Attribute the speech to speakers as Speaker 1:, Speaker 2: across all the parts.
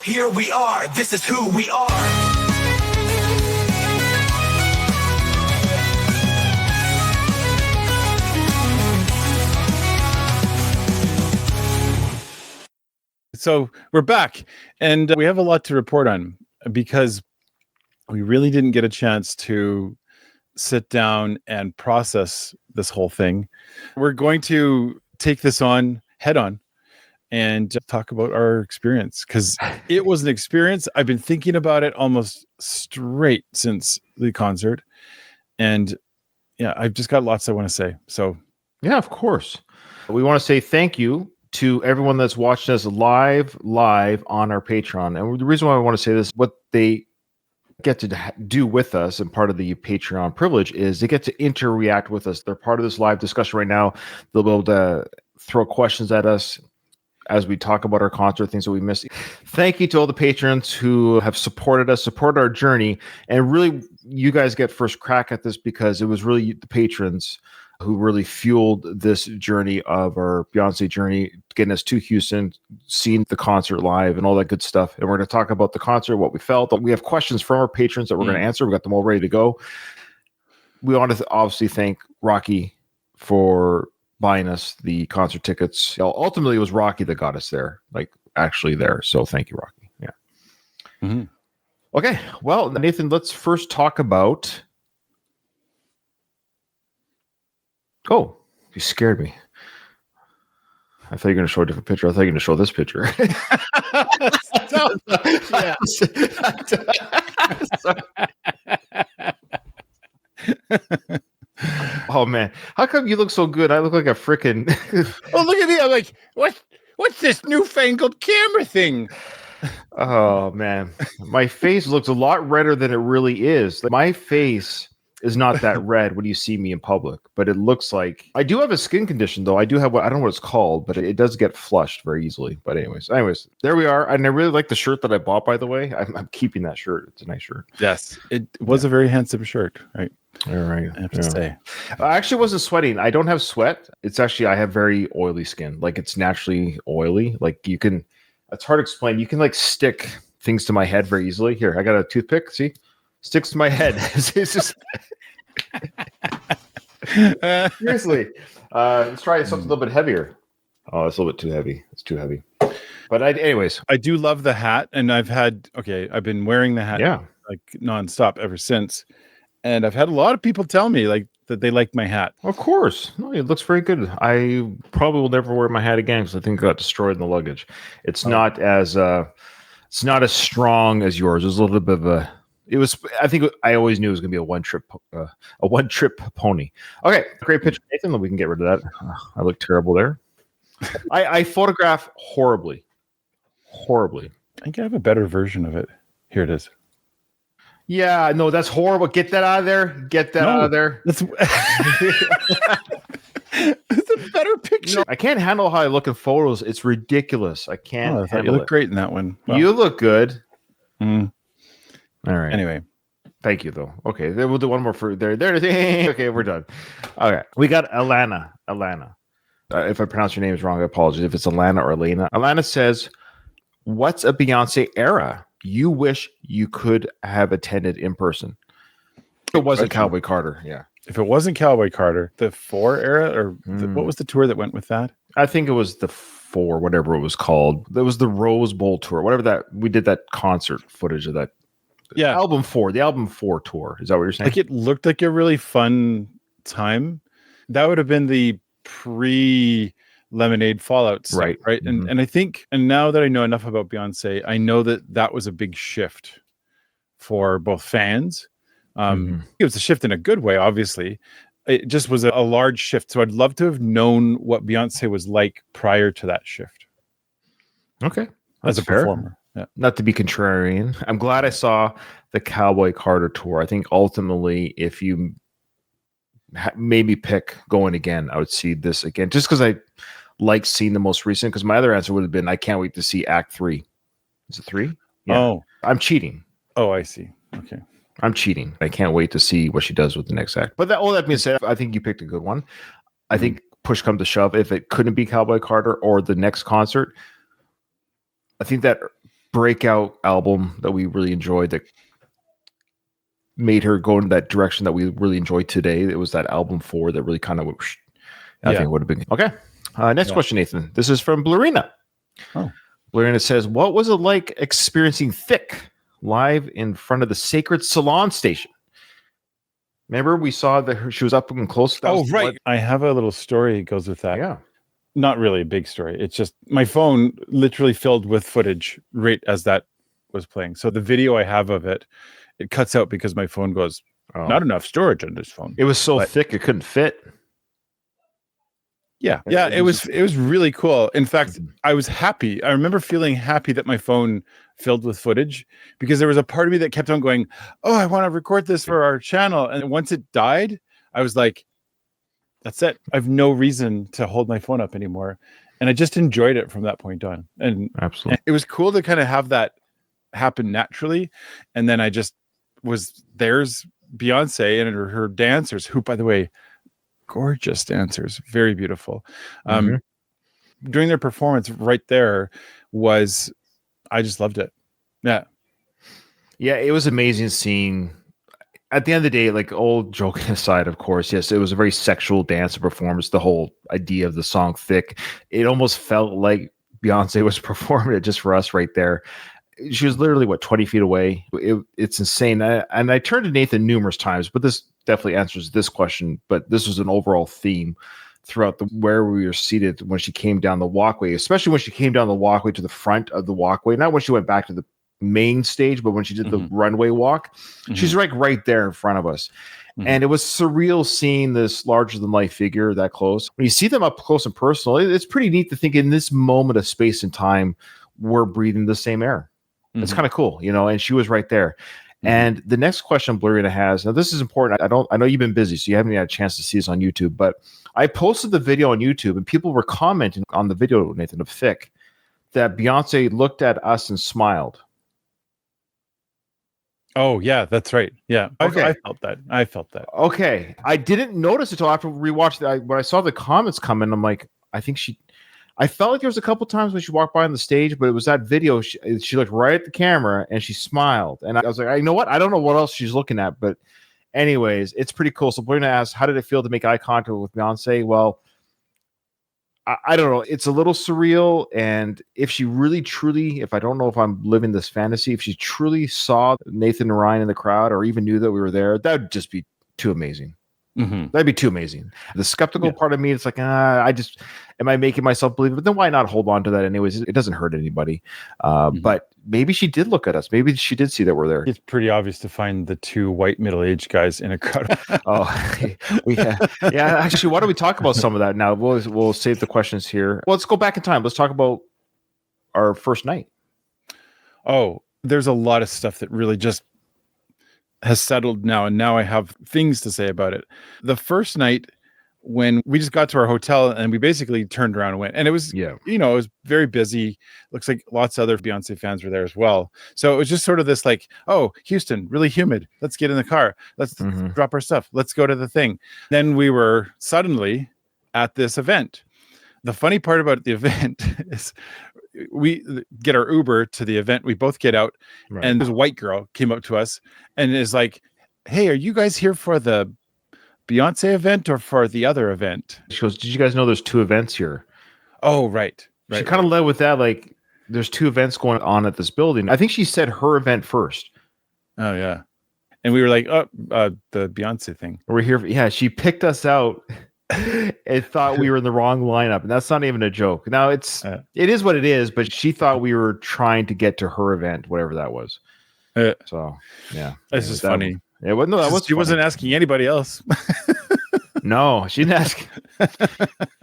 Speaker 1: Here we are, this is who we are.
Speaker 2: So we're back, and we have a lot to report on because we really didn't get a chance to sit down and process this whole thing. We're going to take this on head on and talk about our experience, because it was an experience. I've been thinking about it almost straight since the concert, and yeah, I've just got lots I want to say. So
Speaker 3: yeah, of course, we want to say thank you to everyone that's watched us live on our Patreon. And the reason why I want to say this, what they get to do with us, and part of the Patreon privilege is they get to interact with us. They're part of this live discussion right now. They'll be able to throw questions at us as we talk about our concert, things that we missed. Thank you to all the patrons who have supported us, supported our journey. And really, you guys get first crack at this because it was really the patrons who really fueled this journey of our Beyonce journey, getting us to Houston, seeing the concert live and all that good stuff. And we're going to talk about the concert, what we felt. We have questions from our patrons that we're going to answer. We got them all ready to go. We want to obviously thank Rocky for buying us the concert tickets. Ultimately, it was Rocky that got us there, like actually there. So thank you, Rocky. Yeah.
Speaker 2: Mm-hmm.
Speaker 3: Okay. Well, Nathan, let's first talk about... Oh, you scared me. I thought you were going to show a different picture. I thought you were going to show this picture. Oh, man. How come you look so good? I look like a freaking...
Speaker 2: Oh, look at me. I'm like, what's this newfangled camera thing?
Speaker 3: Oh, man. My face looks a lot redder than it really is. My face is not that red when you see me in public, but it looks like I do have a skin condition, though. I do have I don't know what it's called, but it does get flushed very easily. But anyways, there we are. And I really like the shirt that I bought, by the way. I'm keeping that shirt. It's a nice shirt.
Speaker 2: Yes, it was a very handsome shirt, right?
Speaker 3: All right.
Speaker 2: I have to say.
Speaker 3: I actually wasn't sweating. I don't have sweat. It's actually, I have very oily skin. Like, it's naturally oily. Like, it's hard to explain. You can like stick things to my head very easily. Here, I got a toothpick. See? Sticks to my head. It's just seriously. Let's try something a little bit heavier. Oh, it's a little bit too heavy. It's too heavy. But anyways,
Speaker 2: I do love the hat, and I've been wearing the hat like nonstop ever since, and I've had a lot of people tell me like that they like my hat.
Speaker 3: Of course, no, it looks very good. I probably will never wear my hat again because I think it got destroyed in the luggage. It's not as strong as yours. There's a little bit of a. It was. I think I always knew it was going to be a one trip pony. Okay, great picture, Nathan. We can get rid of that. I look terrible there. I photograph horribly.
Speaker 2: I think I have a better version of it. Here it is.
Speaker 3: Yeah, no, that's horrible. Get that out of there. Out of there.
Speaker 2: That's it's a better picture.
Speaker 3: No, I can't handle how I look in photos. It's ridiculous. I can't handle it.
Speaker 2: You look great in that one.
Speaker 3: Well, you look good.
Speaker 2: All right. Anyway.
Speaker 3: Thank you, though. Okay, then we'll do one more for there. Okay, we're done. Okay, we got Alana. If I pronounce your name wrong, I apologize. If it's Alana or Elena. Alana says, "What's a Beyonce era you wish you could have attended in person?" If it wasn't Cowboy Carter, yeah.
Speaker 2: If it wasn't Cowboy Carter, the 4 era, or what was the tour that went with that?
Speaker 3: I think it was the 4, whatever it was called. It was the Rose Bowl tour, whatever that. We did that concert footage of that.
Speaker 2: Yeah,
Speaker 3: the album 4 tour. Is that what you're saying?
Speaker 2: Like, it looked like a really fun time. That would have been the pre-Lemonade Fallout stuff, right? Mm-hmm. And I think, and now that I know enough about Beyonce, I know that was a big shift for both fans. It was a shift in a good way, obviously. It just was a large shift. So I'd love to have known what Beyonce was like prior to that shift.
Speaker 3: Okay,
Speaker 2: as a performer. Yeah.
Speaker 3: Not to be contrarian, I'm glad I saw the Cowboy Carter tour. I think ultimately, if you made me pick going again, I would see this again, just because I like seeing the most recent. Because my other answer would have been, I can't wait to see Act 3. Is it 3? Yeah.
Speaker 2: Oh,
Speaker 3: I'm cheating.
Speaker 2: Oh, I see. Okay,
Speaker 3: I'm cheating. I can't wait to see what she does with the next act. But all that being said, I think you picked a good one. I think push come to shove, if it couldn't be Cowboy Carter or the next concert, I think that breakout album that we really enjoyed that made her go in that direction that we really enjoy today. It was that album 4 that really kind of I think it would have been okay. Next question, Nathan. This is from Blurina.
Speaker 2: Oh.
Speaker 3: Blurina says, what was it like experiencing Thick live in front of the Sacred Salon station? Remember we saw that she was up and close.
Speaker 2: Oh, right. I have a little story that goes with that.
Speaker 3: Yeah.
Speaker 2: Not really a big story. It's just my phone literally filled with footage right as that was playing. So the video I have of it, it cuts out because my phone goes, not enough storage on this phone.
Speaker 3: It was so thick it couldn't fit.
Speaker 2: Yeah. Yeah. It was really cool. In fact, I was happy. I remember feeling happy that my phone filled with footage because there was a part of me that kept on going, oh, I want to record this for our channel. And once it died, I was like, that's it. I have no reason to hold my phone up anymore. And I just enjoyed it from that point on. And
Speaker 3: absolutely,
Speaker 2: it was cool to kind of have that happen naturally. And then I just there's Beyonce and her dancers, who, by the way, gorgeous dancers, very beautiful. During their performance right there I just loved it. Yeah.
Speaker 3: Yeah, it was amazing seeing. At the end of the day, like, old joking aside, of course, yes, it was a very sexual dance performance. The whole idea of the song Thick, it almost felt like Beyonce was performing it just for us right there. She was literally 20 feet away. It's insane. And I turned to Nathan numerous times, but this definitely answers this question. But this was an overall theme throughout where we were seated when she came down the walkway, especially when she came down the walkway to the front of the walkway, not when she went back to the main stage, but when she did the runway walk. She's like right there in front of us. And it was surreal seeing this larger than life figure that close. When you see them up close and personal, it's pretty neat to think in this moment of space and time, we're breathing the same air. It's kind of cool, and she was right there. And the next question Blurina has, now this is important. I know you've been busy, so you haven't had a chance to see this on YouTube, but I posted the video on YouTube and people were commenting on the video, Nathan, of Thick, that Beyonce looked at us and smiled.
Speaker 2: Oh, yeah, that's right. Yeah.
Speaker 3: Okay.
Speaker 2: I felt that.
Speaker 3: Okay. I didn't notice it until after we rewatched it. When I saw the comments come in, I'm like, I felt like there was a couple times when she walked by on the stage, but it was that video. She looked right at the camera and she smiled. And I was like, you know what? I don't know what else she's looking at, but anyways, it's pretty cool. So Blurina asked, how did it feel to make eye contact with Beyonce? Well, I don't know. It's a little surreal. And if she really, truly, if I don't know if I'm living this fantasy, if she truly saw Nathan and Ryan in the crowd or even knew that we were there, that would just be too amazing. That'd be too amazing. The skeptical part of me, it's like, am I making myself believe it? But then why not hold on to that anyways? It doesn't hurt anybody. But maybe she did look at us. Maybe she did see that we're there.
Speaker 2: It's pretty obvious to find the two white middle-aged guys in a crowd.
Speaker 3: Yeah. Actually, why don't we talk about some of that now? We'll save the questions here. Well, let's go back in time. Let's talk about our first night.
Speaker 2: Oh, there's a lot of stuff that really just has settled now, and now I have things to say about it. The first night, when we just got to our hotel and we basically turned around and went, and it was, it was very busy. Looks like lots of other Beyonce fans were there as well. So it was just sort of this like, oh, Houston, really humid. Let's get in the car. Let's drop our stuff. Let's go to the thing. Then we were suddenly at this event. The funny part about the event is we get our Uber to the event. We both get out, and this white girl came up to us and is like, hey, are you guys here for the Beyonce event or for the other event?
Speaker 3: She goes, did you guys know there's two events here?
Speaker 2: Oh, right.
Speaker 3: She kind of led with that, like, there's two events going on at this building. I think she said her event first.
Speaker 2: Oh, yeah. And we were like, the Beyonce thing.
Speaker 3: We're here. Yeah, she picked us out and thought we were in the wrong lineup. And that's not even a joke. Now, it is what it is, but she thought we were trying to get to her event, whatever that was. So, yeah.
Speaker 2: This is funny.
Speaker 3: Yeah, well, no,
Speaker 2: she wasn't asking anybody else.
Speaker 3: No, she didn't ask.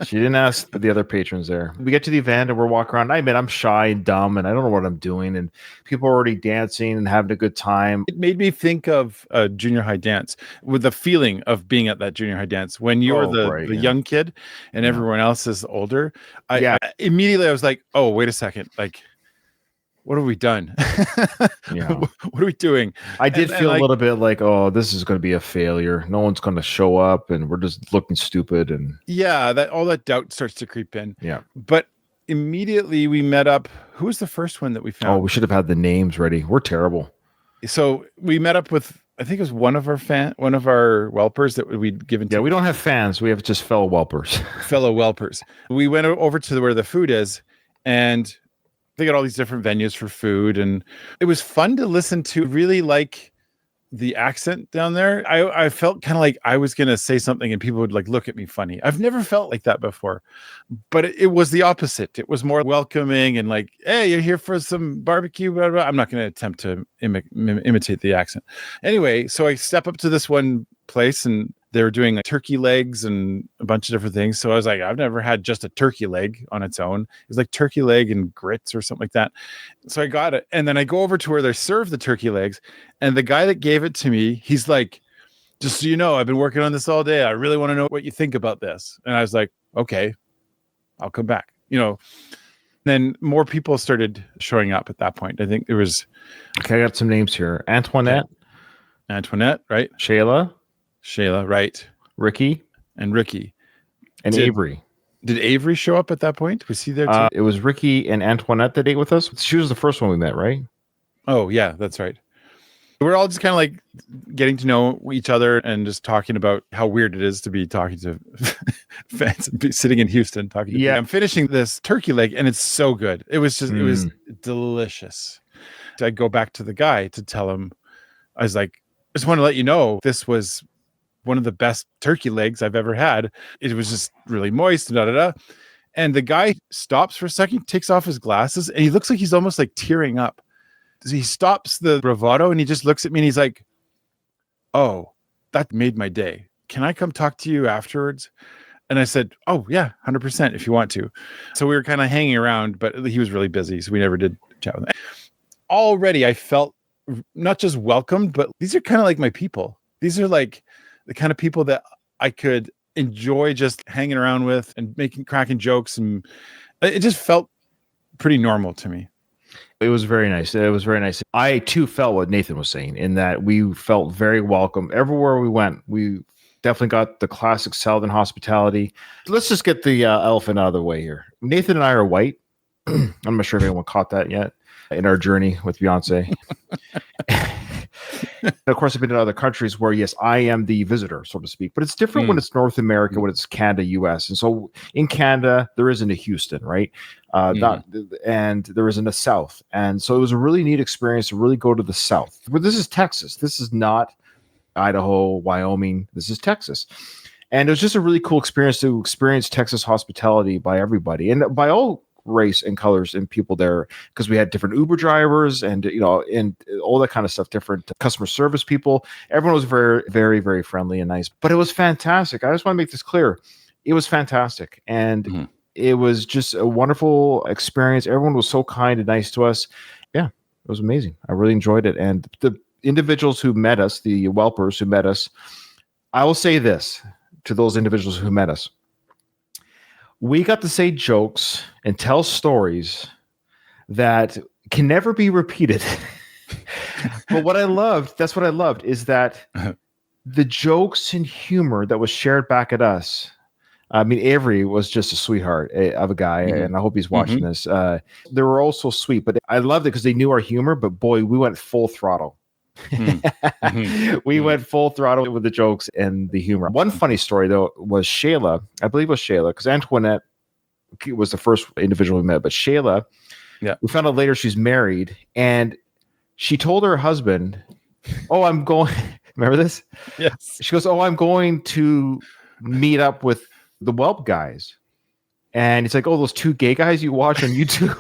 Speaker 3: She didn't ask the other patrons there. We get to the event and we're walking around. I admit I'm shy and dumb and I don't know what I'm doing. And people are already dancing and having a good time.
Speaker 2: It made me think of a junior high dance with the feeling of being at that junior high dance when you're the young kid and everyone else is older. Immediately I was like, oh, wait a second. Like, what have we done? What are we doing?
Speaker 3: I did feel a little bit like, oh, this is going to be a failure. No one's going to show up and we're just looking stupid. And
Speaker 2: all that doubt starts to creep in.
Speaker 3: Yeah.
Speaker 2: But immediately we met up. Who was the first one that we found?
Speaker 3: Oh, we should have had the names ready. We're terrible.
Speaker 2: So we met up with, I think it was one of our Welpers that we'd given to.
Speaker 3: Yeah, we don't have fans. We have just fellow Welpers.
Speaker 2: Fellow Welpers. We went over to where the food is, and they got all these different venues for food, and it was fun to listen to. Really like the accent down there. I felt kind of like I was going to say something and people would like look at me funny. I've never felt like that before, but it was the opposite. It was more welcoming and like, hey, you're here for some barbecue, blah, blah. I'm not going to attempt to imitate the accent. Anyway, so I step up to this one place and they were doing like turkey legs and a bunch of different things. So I was like, I've never had just a turkey leg on its own. It was like turkey leg and grits or something like that. So I got it. And then I go over to where they serve the turkey legs. And the guy that gave it to me, he's like, just so you know, I've been working on this all day. I really want to know what you think about this. And I was like, okay, I'll come back. Then more people started showing up at that point. I think there was...
Speaker 3: Okay, I got some names here. Antoinette,
Speaker 2: right? Shayla, right.
Speaker 3: Ricky.
Speaker 2: And
Speaker 3: Avery.
Speaker 2: Did Avery show up at that point? Was he there too?
Speaker 3: It was Ricky and Antoinette that ate with us. She was the first one we met, right?
Speaker 2: Oh, yeah, that's right. We're all just kind of like getting to know each other and just talking about how weird it is to be talking to fans and be sitting in Houston talking to people. I'm finishing this turkey leg and it's so good. It was just, it was delicious. I go back to the guy to tell him, I was like, I just want to let you know, this was one of the best turkey legs I've ever had. It was just really moist, And the guy stops for a second, takes off his glasses, and he looks like he's almost like tearing up. He stops the bravado and he just looks at me and he's like, oh, that made my day. Can I come talk to you afterwards? And I said, oh yeah, 100% if you want to. So we were kind of hanging around, but he was really busy. So we never did chat with him. Already I felt not just welcomed, but these are kind of like my people. These are like the kind of people that I could enjoy just hanging around with and cracking jokes. And it just felt pretty normal to me.
Speaker 3: It was very nice. I too felt what Nathan was saying in that we felt very welcome everywhere we went. We definitely got the classic Southern hospitality. Let's just get the elephant out of the way here. Nathan and I are white. I'm not sure if anyone caught that yet in our journey with Beyonce. Of course, I've been in other countries where, yes, I am the visitor, so to speak. But it's different when it's North America, when it's Canada, US. And so in Canada, there isn't a Houston, right? And there isn't a South. And so it was a really neat experience to really go to the South. But this is Texas. This is not Idaho, Wyoming. This is Texas. And it was just a really cool experience to experience Texas hospitality by everybody. And by all race and colors and people there, because we had different Uber drivers and and all that kind of stuff, different customer service people. Everyone was very, very, very friendly and nice, but it was fantastic. I just want to make this clear. It was fantastic. And it was just a wonderful experience. Everyone was so kind and nice to us. Yeah, it was amazing. I really enjoyed it. And the individuals who met us, the Welpers who met us, I will say this to those individuals who met us. We got to say jokes and tell stories that can never be repeated. But that's what I loved, is that the jokes and humor that was shared back at us. I mean, Avery was just a sweetheart of a guy, and I hope he's watching this. They were all so sweet, but I loved it because they knew our humor, but boy, we went full throttle. We went full throttle with the jokes and the humor. One funny story though was Shayla. I believe it was Shayla, because Antoinette was the first individual we met, but Shayla, we found out later she's married, and she told her husband, oh, I'm going, remember this?
Speaker 2: Yes.
Speaker 3: She goes, oh, I'm going to meet up with the Welp guys. And it's like, oh, those two gay guys you watch on YouTube.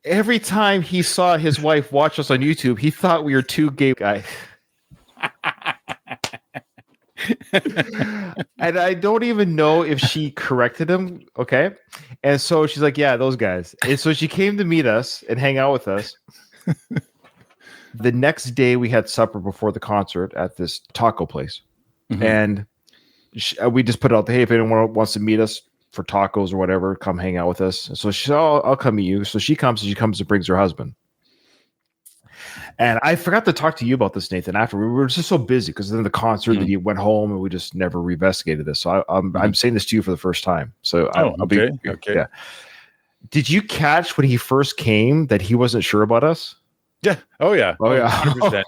Speaker 3: Every time he saw his wife watch us on YouTube, he thought we were two gay guys. And I don't even know if she corrected him. Okay. And so she's like, yeah, those guys. And so she came to meet us and hang out with us. The next day we had supper before the concert at this taco place. And we just put out the, hey, if anyone wants to meet us for tacos or whatever, come hang out with us. So she said, oh, I'll come meet you. So she comes and brings her husband. And I forgot to talk to you about this, Nathan, after. We were just so busy because then the concert that you went home and we just never reinvestigated this. So I'm saying this to you for the first time. So I'll
Speaker 2: okay.
Speaker 3: be
Speaker 2: Okay.
Speaker 3: Yeah. Did you catch when he first came that he wasn't sure about us?
Speaker 2: Yeah. Oh yeah.
Speaker 3: Oh yeah.
Speaker 2: 100%.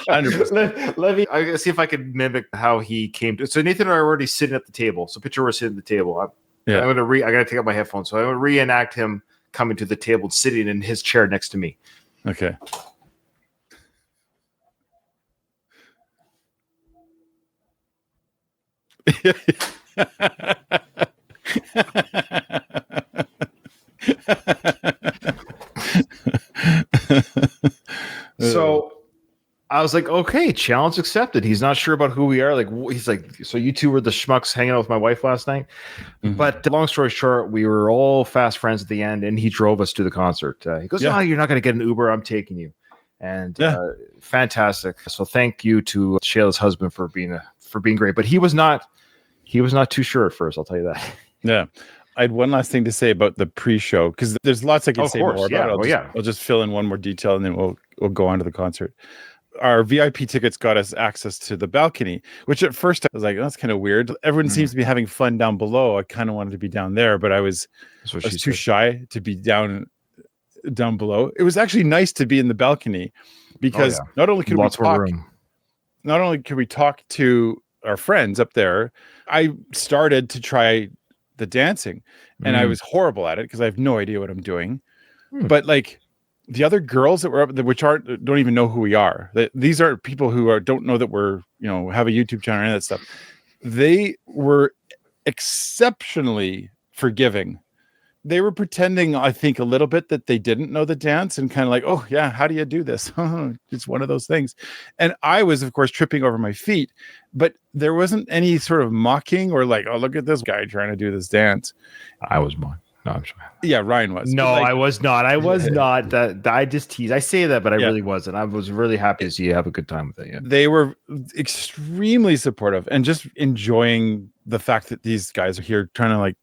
Speaker 2: 100%.
Speaker 3: Let me. I see if I could mimic how he came to. So Nathan and I are already sitting at the table. So picture we're sitting at the table. I'm gonna I gotta take out my headphones. So I'm gonna reenact him coming to the table, sitting in his chair next to me.
Speaker 2: Okay.
Speaker 3: So I was like, okay, challenge accepted. He's not sure about who we are. Like, he's like, so you two were the schmucks hanging out with my wife last night. But long story short, we were all fast friends at the end, and he drove us to the concert. He goes, "Oh, you're not going to get an Uber. I'm taking you." And fantastic. So thank you to Shayla's husband for being great. But he was not too sure at first. I'll tell you that.
Speaker 2: Yeah. I had one last thing to say about the pre-show because there's lots I can say more about. I'll just fill in one more detail and then we'll go on to the concert. Our VIP tickets got us access to the balcony, which at first I was like, oh, that's kind of weird. Everyone seems to be having fun down below. I kind of wanted to be down there, but I was too shy to be down below. It was actually nice to be in the balcony because not only could we talk to our friends up there, I started to try the dancing and I was horrible at it because I have no idea what I'm doing. But like the other girls that were up there, which don't even know who we are. These are people who don't know that we're, have a YouTube channel and that stuff. They were exceptionally forgiving. They were pretending, I think, a little bit that they didn't know the dance and kind of like, oh yeah, how do you do this? It's one of those things. And I was, of course, tripping over my feet, but there wasn't any sort of mocking or like, oh, look at this guy trying to do this dance.
Speaker 3: I was mocking. No, I'm sorry.
Speaker 2: Yeah, Ryan was.
Speaker 3: No, I was not. I was not. I just tease. I say that, but I really wasn't. I was really happy to see you have a good time with it. Yeah.
Speaker 2: They were extremely supportive and just enjoying the fact that these guys are here trying to like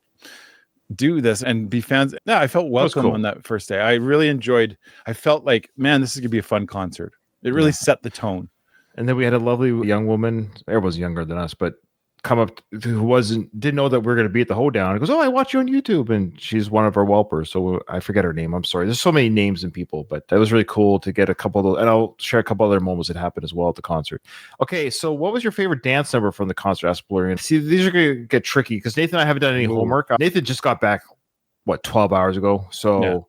Speaker 2: do this and be fans. Yeah, I felt welcome on that first day. I really enjoyed. I felt like, man, this is gonna be a fun concert. It really set the tone. And
Speaker 3: then we had a lovely young woman. Everyone's younger than us, but come up who didn't know that we are going to be at the hoedown. It goes, oh, I watch you on YouTube, and she's one of our Welpers. So I forget her name. I'm sorry. There's so many names and people, but that was really cool to get a couple of those. And I'll share a couple other moments that happened as well at the concert. Okay, so what was your favorite dance number from the concert? Asplorian. See, these are going to get tricky because Nathan and I haven't done any homework. Nathan just got back 12 hours ago, so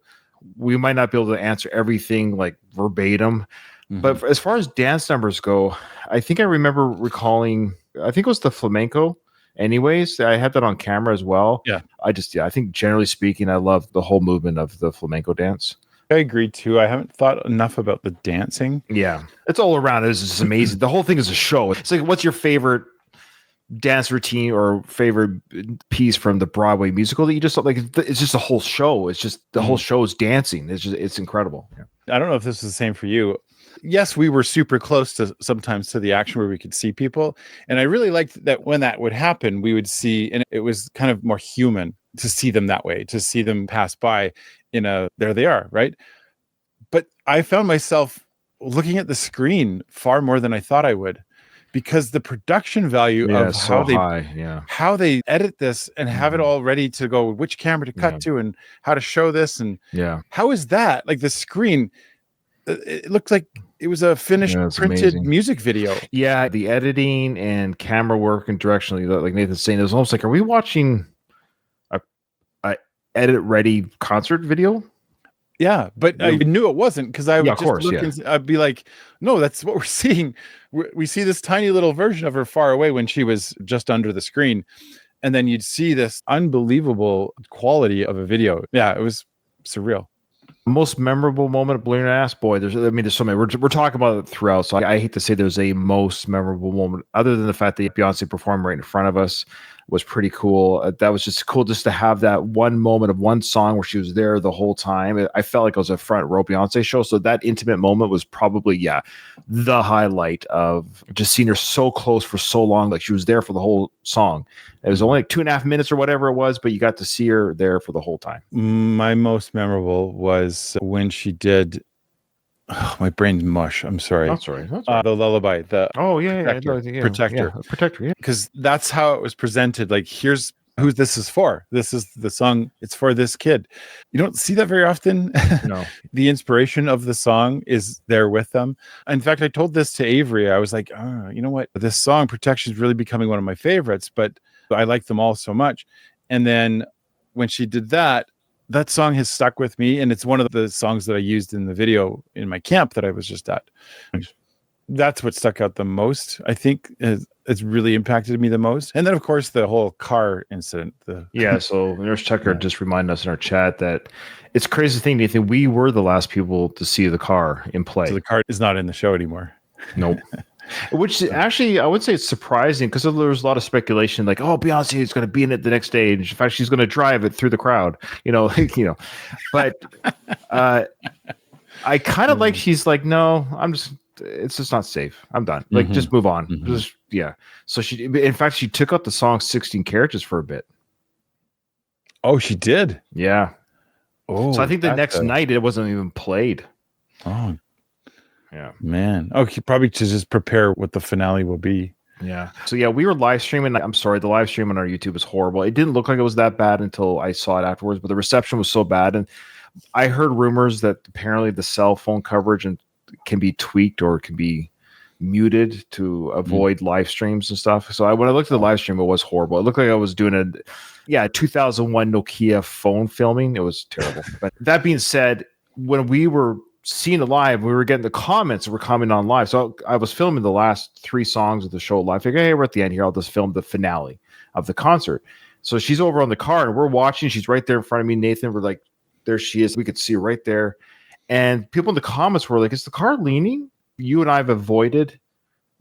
Speaker 3: we might not be able to answer everything like verbatim. But as far as dance numbers go, I think I remember recalling, I think it was the flamenco. Anyways, I had that on camera as well.
Speaker 2: Yeah.
Speaker 3: I think generally speaking, I love the whole movement of the flamenco dance.
Speaker 2: I agree too. I haven't thought enough about the dancing.
Speaker 3: Yeah. It's all around. It's just amazing. The whole thing is a show. It's like, what's your favorite dance routine or favorite piece from the Broadway musical that you just like? It's just a whole show. It's just the whole show is dancing. It's incredible. Yeah.
Speaker 2: I don't know if this is the same for you. Yes, we were super close to sometimes to the action where we could see people. And I really liked that when that would happen, we would see, and it was kind of more human to see them that way, to see them pass by there they are, right? But I found myself looking at the screen far more than I thought I would, because the production value of how they edit this and have it all ready to go, which camera to cut to and how to show this. And how is that? Like the screen, it looked like it was a finished printed music video.
Speaker 3: Yeah, the editing and camera work and directionally, like Nathan's saying, it was almost like, are we watching a edit ready concert video?
Speaker 2: Yeah, but I knew it wasn't because I would just look and I'd be like, no, that's what we're seeing. We see this tiny little version of her far away when she was just under the screen. And then you'd see this unbelievable quality of a video. Yeah, it was surreal.
Speaker 3: Most memorable moment of Blair Ass Boy. There's so many. We're talking about it throughout. So I hate to say there's a most memorable moment, other than the fact that Beyonce performed right in front of us was pretty cool. That was just cool, just to have that one moment of one song where she was there the whole time. I felt like it was a front row Beyonce show. So that intimate moment was probably the highlight of just seeing her so close for so long. Like she was there for the whole song. It was only like 2.5 minutes or whatever it was, but you got to see her there for the whole time.
Speaker 2: My most memorable was when she did Oh, my brain's mush. I'm sorry.
Speaker 3: That's right. That's right.
Speaker 2: The lullaby, the
Speaker 3: Oh yeah,
Speaker 2: Protector.
Speaker 3: Protector. Yeah.
Speaker 2: Because that's how it was presented. Like, here's who this is for. This is the song. It's for this kid. You don't see that very often.
Speaker 3: No.
Speaker 2: The inspiration of the song is there with them. In fact, I told this to Avery. I was like, oh, you know what? This song Protection is really becoming one of my favorites, but I like them all so much. And then when she did that, that song has stuck with me, and it's one of the songs that I used in the video in my camp that I was just at. That's what stuck out the most. I think it's really impacted me the most. And then, of course, the whole car incident.
Speaker 3: So Nurse Tucker just reminded us in our chat that it's a crazy thing. Do you think we were the last people to see the car in play?
Speaker 2: So the car is not in the show anymore.
Speaker 3: Nope. Which actually, I would say it's surprising because there was a lot of speculation, like, oh, Beyonce is going to be in it the next stage. In fact, she's going to drive it through the crowd, But I kind of like she's like, no, it's just not safe. I'm done. Like, just move on. So in fact, she took out the song 16 Characters for a bit.
Speaker 2: Oh, she did?
Speaker 3: Yeah.
Speaker 2: Oh,
Speaker 3: so I think the next night it wasn't even played.
Speaker 2: Oh,
Speaker 3: yeah,
Speaker 2: man. Okay, probably to just prepare what the finale will be.
Speaker 3: Yeah. So yeah, we were live streaming. I'm sorry, the live stream on our YouTube is horrible. It didn't look like it was that bad until I saw it afterwards, but the reception was so bad. And I heard rumors that apparently the cell phone coverage can be tweaked or can be muted to avoid live streams and stuff. So when I looked at the live stream, it was horrible. It looked like I was doing a 2001 Nokia phone filming. It was terrible. But that being said, when we were seeing it live, we were getting the comments that were coming on live. So I was filming the last 3 songs of the show live. I figured, hey, we're at the end here. I'll just film the finale of the concert. So she's over on the car and we're watching. She's right there in front of me, Nathan. We're like, there she is. We could see her right there. And people in the comments were like, is the car leaning? You and I have avoided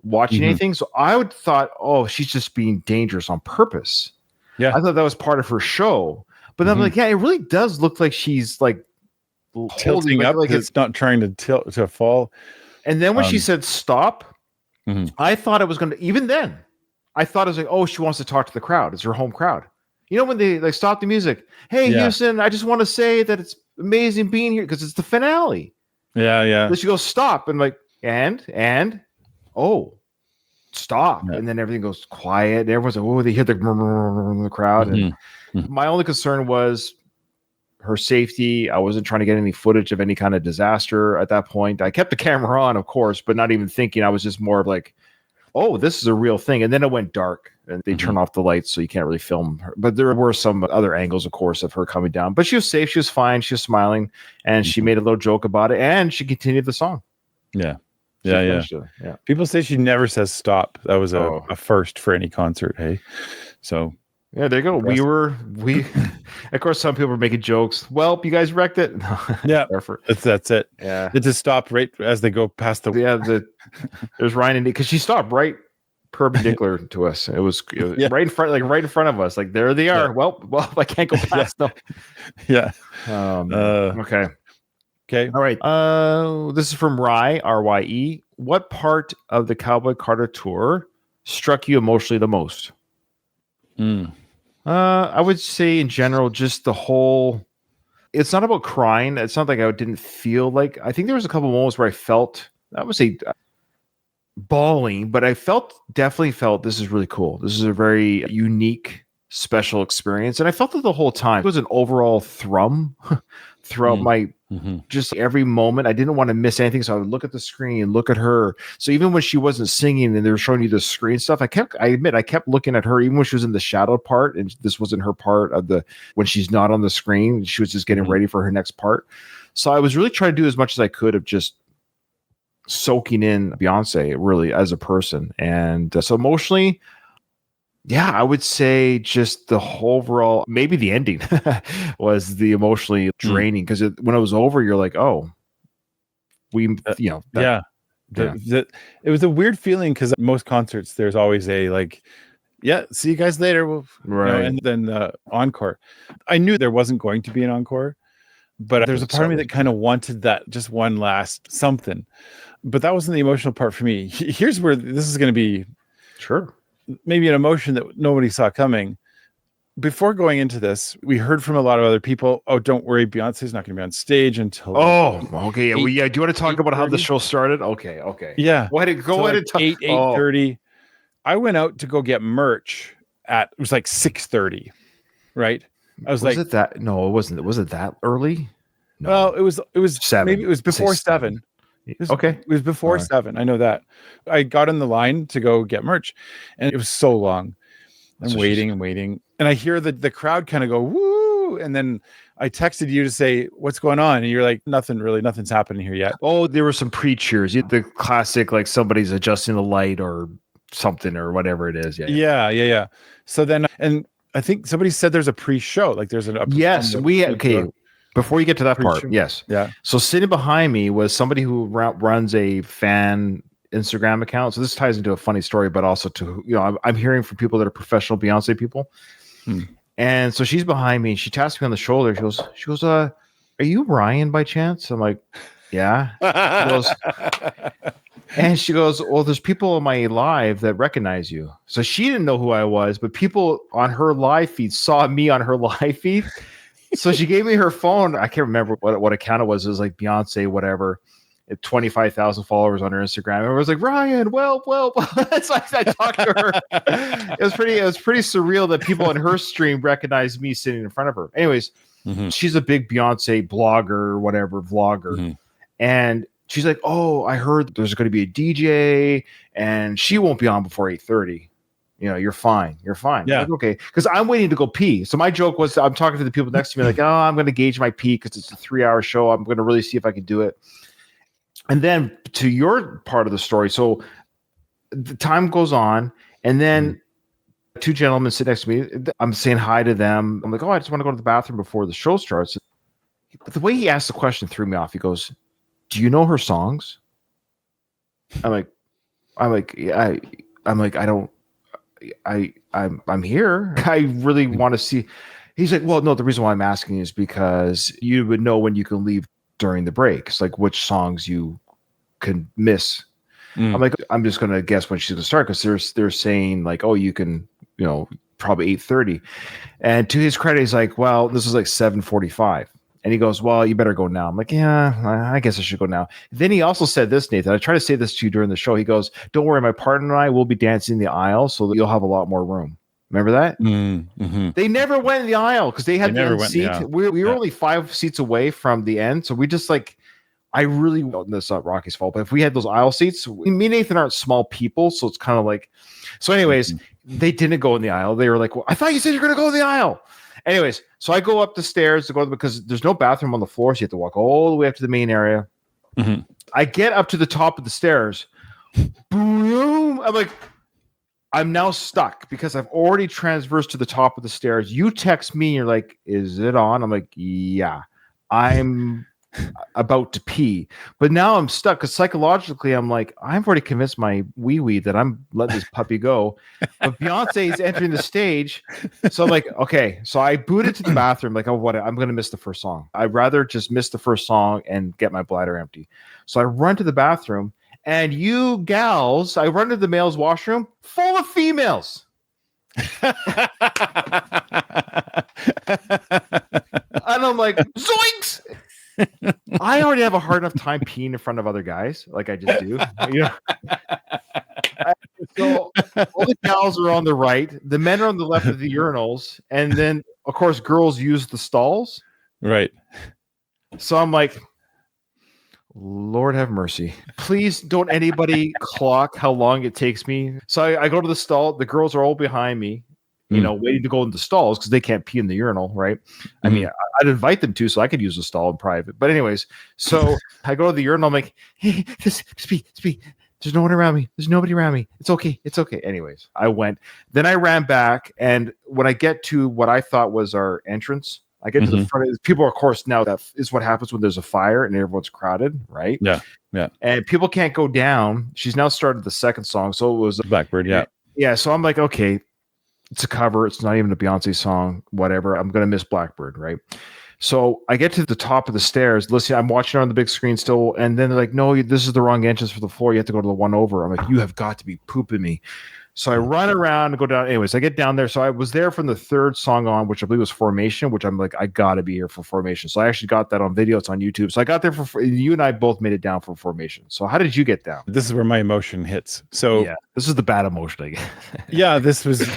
Speaker 3: watching anything. So I would thought, oh, she's just being dangerous on purpose.
Speaker 2: Yeah.
Speaker 3: I thought that was part of her show. But then I'm like, yeah, it really does look like she's like
Speaker 2: tilting up, like it's not trying to tilt to fall.
Speaker 3: And then when she said stop, I thought it was going to, even then, I thought it was like, oh, she wants to talk to the crowd. It's her home crowd. You know, when they like stop the music. Hey, Houston, I just want to say that it's amazing being here because it's the finale.
Speaker 2: Yeah.
Speaker 3: Then she goes, stop. And like, and oh, stop. Yeah. And then everything goes quiet. And everyone's like, oh, they hear the crowd. And my only concern was her safety. I wasn't trying to get any footage of any kind of disaster at that point. I kept the camera on, of course, but not even thinking. I was just more of like, oh, this is a real thing. And then it went dark and they turned off the lights, so you can't really film her. But there were some other angles, of course, of her coming down. But she was safe. She was fine. She was smiling. And she made a little joke about it. And she continued the song.
Speaker 2: Yeah. Yeah. People say she never says stop. That was a first for any concert. Hey, so
Speaker 3: yeah, there you go. We of course, some people were making jokes. Welp, you guys wrecked it.
Speaker 2: Yeah, that's it.
Speaker 3: Yeah,
Speaker 2: it just stopped right as they go past the.
Speaker 3: Yeah, there's Ryan and because she stopped right perpendicular to us. It was right in front, like right in front of us. Like there they are. Yeah. Well, I can't go past them.
Speaker 2: Yeah.
Speaker 3: Okay.
Speaker 2: Okay.
Speaker 3: All right. This is from Rye, R-Y-E. What part of the Cowboy Carter Tour struck you emotionally the most? I would say in general, just the whole. It's not about crying. It's not like I didn't feel like. I think there was a couple moments where I felt. I would say bawling, but I definitely felt this is really cool. This is a very unique, special experience, and I felt it the whole time. It was an overall thrum throughout my. Just every moment. I didn't want to miss anything, so I would look at the screen and look at her. So even when she wasn't singing and they were showing you the screen stuff, I kept looking at her, even when she was in the shadow part, and this wasn't her part of when she's not on the screen, she was just getting ready for her next part. So I was really trying to do as much as I could of just soaking in Beyonce really as a person. And so emotionally, yeah, I would say just the whole overall, maybe the ending was the emotionally draining because when it was over, you're like, oh, it was a weird feeling because most concerts, there's always a like, yeah, see you guys later. Right.
Speaker 2: And then the encore. I knew there wasn't going to be an encore, but there's a part of me that kind of wanted that just one last something. But that wasn't the emotional part for me. Here's where this is going to be.
Speaker 3: Sure.
Speaker 2: Maybe an emotion that nobody saw coming. before going into this, we heard from a lot of other people. Oh, don't worry, Beyonce's not going to be on stage until.
Speaker 3: Oh, okay. Well,
Speaker 2: 8,
Speaker 3: yeah. Do you want to talk about how the
Speaker 2: 8:30?
Speaker 3: show started? Okay.
Speaker 2: Yeah.
Speaker 3: Go ahead. Go
Speaker 2: So
Speaker 3: ahead
Speaker 2: like
Speaker 3: and talk.
Speaker 2: 8:30. I went out to go get merch at it was like 6:30, right? I was like,
Speaker 3: it that? No, it wasn't. Was it that early? No.
Speaker 2: well, it was
Speaker 3: 7.
Speaker 2: maybe it was before
Speaker 3: 6,
Speaker 2: 7.
Speaker 3: Okay.
Speaker 2: It was before
Speaker 3: All right.
Speaker 2: 7. I know that. I got in the line to go get merch, and it was so long. I'm
Speaker 3: So
Speaker 2: waiting and waiting, and I hear the crowd kind of go woo, and then I texted you to say what's going on, and you're like, nothing really, nothing's happening here yet.
Speaker 3: Oh, there were some pre-cheers. The classic, like somebody's adjusting the light or something or whatever it is.
Speaker 2: Yeah. So then, and I think somebody said there's a pre-show, like there's a
Speaker 3: Yes, okay. Before you get to that part,
Speaker 2: Pre-show.
Speaker 3: yes.
Speaker 2: Yeah.
Speaker 3: So sitting behind me was somebody who runs a fan Instagram account. So this ties into a funny story, but also to, I'm hearing from people that are professional Beyonce people. And so she's behind me. She taps me on the shoulder. She goes, are you Ryan by chance? I'm like, yeah. And she goes, well, there's people on my live that recognize you. So she didn't know who I was, but people on her live feed saw me on her live feed. So she gave me her phone. I can't remember what account it was. It was like Beyonce, whatever. 25,000 followers on her Instagram. And I was like, Ryan, well. So I talked to her. It was pretty surreal that people in her stream recognized me sitting in front of her. Anyways, she's a big Beyonce blogger, whatever, vlogger. And she's like, oh, I heard there's going to be a DJ and she won't be on before 8:30. You're fine. Yeah. Like, okay. Because I'm waiting to go pee. So my joke was, I'm talking to the people next to me like, oh, I'm going to gauge my pee because it's a 3-hour show. I'm going to really see if I can do it. And then to your part of the story. So the time goes on and then 2 gentlemen sit next to me. I'm saying hi to them. I'm like, oh, I just want to go to the bathroom before the show starts. But the way he asked the question threw me off. He goes, do you know her songs? I'm like, yeah, I'm here. I really want to see. He's like, well, no, the reason why I'm asking is because you would know when you can leave during the breaks, like which songs you can miss. I'm like, I'm just going to guess when she's going to start because they're saying like, oh, you can, probably 8:30. And to his credit, he's like, well, this is like 7:45. And he goes, well, you better go now. I'm like, yeah, I guess I should go now. Then he also said this, Nathan. I try to say this to you during the show. He goes, don't worry, my partner and I will be dancing the aisle so that you'll have a lot more room. Remember that? They never went in the aisle because they had the end seat. We were only 5 seats away from the end. So we just like, that's not Rocky's fault, but if we had those aisle seats, me and Nathan aren't small people. So it's kind of like, so anyways, they didn't go in the aisle. They were like, well, I thought you said you're going to go in the aisle. Anyways, so I go up the stairs to go because there's no bathroom on the floor. So you have to walk all the way up to the main area. I get up to the top of the stairs. Boom. I'm like, I'm now stuck because I've already transversed to the top of the stairs. You text me, and you're like, is it on? I'm like, yeah, I'm about to pee. But now I'm stuck because psychologically, I'm like, I've already convinced my wee that I'm letting this puppy go. But Beyonce is entering the stage. So I'm like, okay. So I booted to the bathroom, like, oh, what? I'm going to miss the first song. I'd rather just miss the first song and get my bladder empty. So I run to the bathroom. And you gals, I run to the male's washroom full of females. And I'm like, zoinks! I already have a hard enough time peeing in front of other guys, like I just do. So all the gals are on the right, the men are on the left of the urinals, and then of course girls use the stalls.
Speaker 2: Right.
Speaker 3: So I'm like, Lord have mercy. Please don't anybody clock how long it takes me. So I go to the stall. The girls are all behind me, waiting to go in the stalls because they can't pee in the urinal, right? I mean, I'd invite them to so I could use the stall in private. But anyways, so I go to the urinal. I'm like, hey, just pee. There's no one around me. There's nobody around me. It's okay. Anyways, I went. Then I ran back. And when I get to what I thought was our entrance, I get to the front. People, of course, now that is what happens when there's a fire and everyone's crowded, right?
Speaker 2: Yeah.
Speaker 3: And people can't go down. She's now started the second song, so it was
Speaker 2: Blackbird. Yeah.
Speaker 3: So I'm like, okay, it's a cover. It's not even a Beyonce song. Whatever. I'm gonna miss Blackbird, right? So I get to the top of the stairs. Listen, I'm watching it on the big screen still, and then they're like, "No, this is the wrong entrance for the floor. You have to go to the one over." I'm like, "You have got to be pooping me." So I run around and go down. Anyways, I get down there. So I was there from the third song on, which I believe was Formation, which I'm like, I got to be here for Formation. So I actually got that on video. It's on YouTube. So I got there for, you and I both made it down for Formation. So how did you get down?
Speaker 2: This is where my emotion hits. So
Speaker 3: yeah, this is the bad emotion, I guess.
Speaker 2: yeah, this was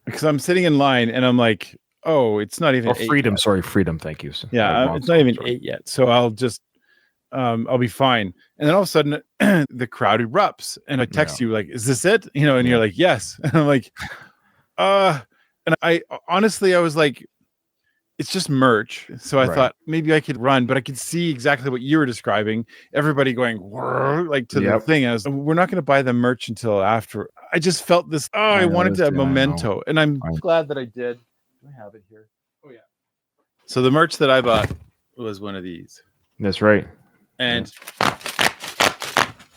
Speaker 2: because I'm sitting in line and I'm like, oh, it's not even
Speaker 3: Freedom.
Speaker 2: yet.
Speaker 3: Sorry, Freedom. Thank you.
Speaker 2: It's not even 8 yet. So I'll just, I'll be fine. And then all of a sudden the crowd erupts and I text you like, is this it? You know, and you're like, yes. And I'm like, and I honestly, I was like, it's just merch. So I thought maybe I could run, but I could see exactly what you were describing. Everybody going like to the thing. I was, we're not going to buy the merch until after. I just felt this. I wanted to have memento, and I'm glad that I did. Do I have it here? Oh yeah. So the merch that I bought was one of these.
Speaker 3: That's right.
Speaker 2: And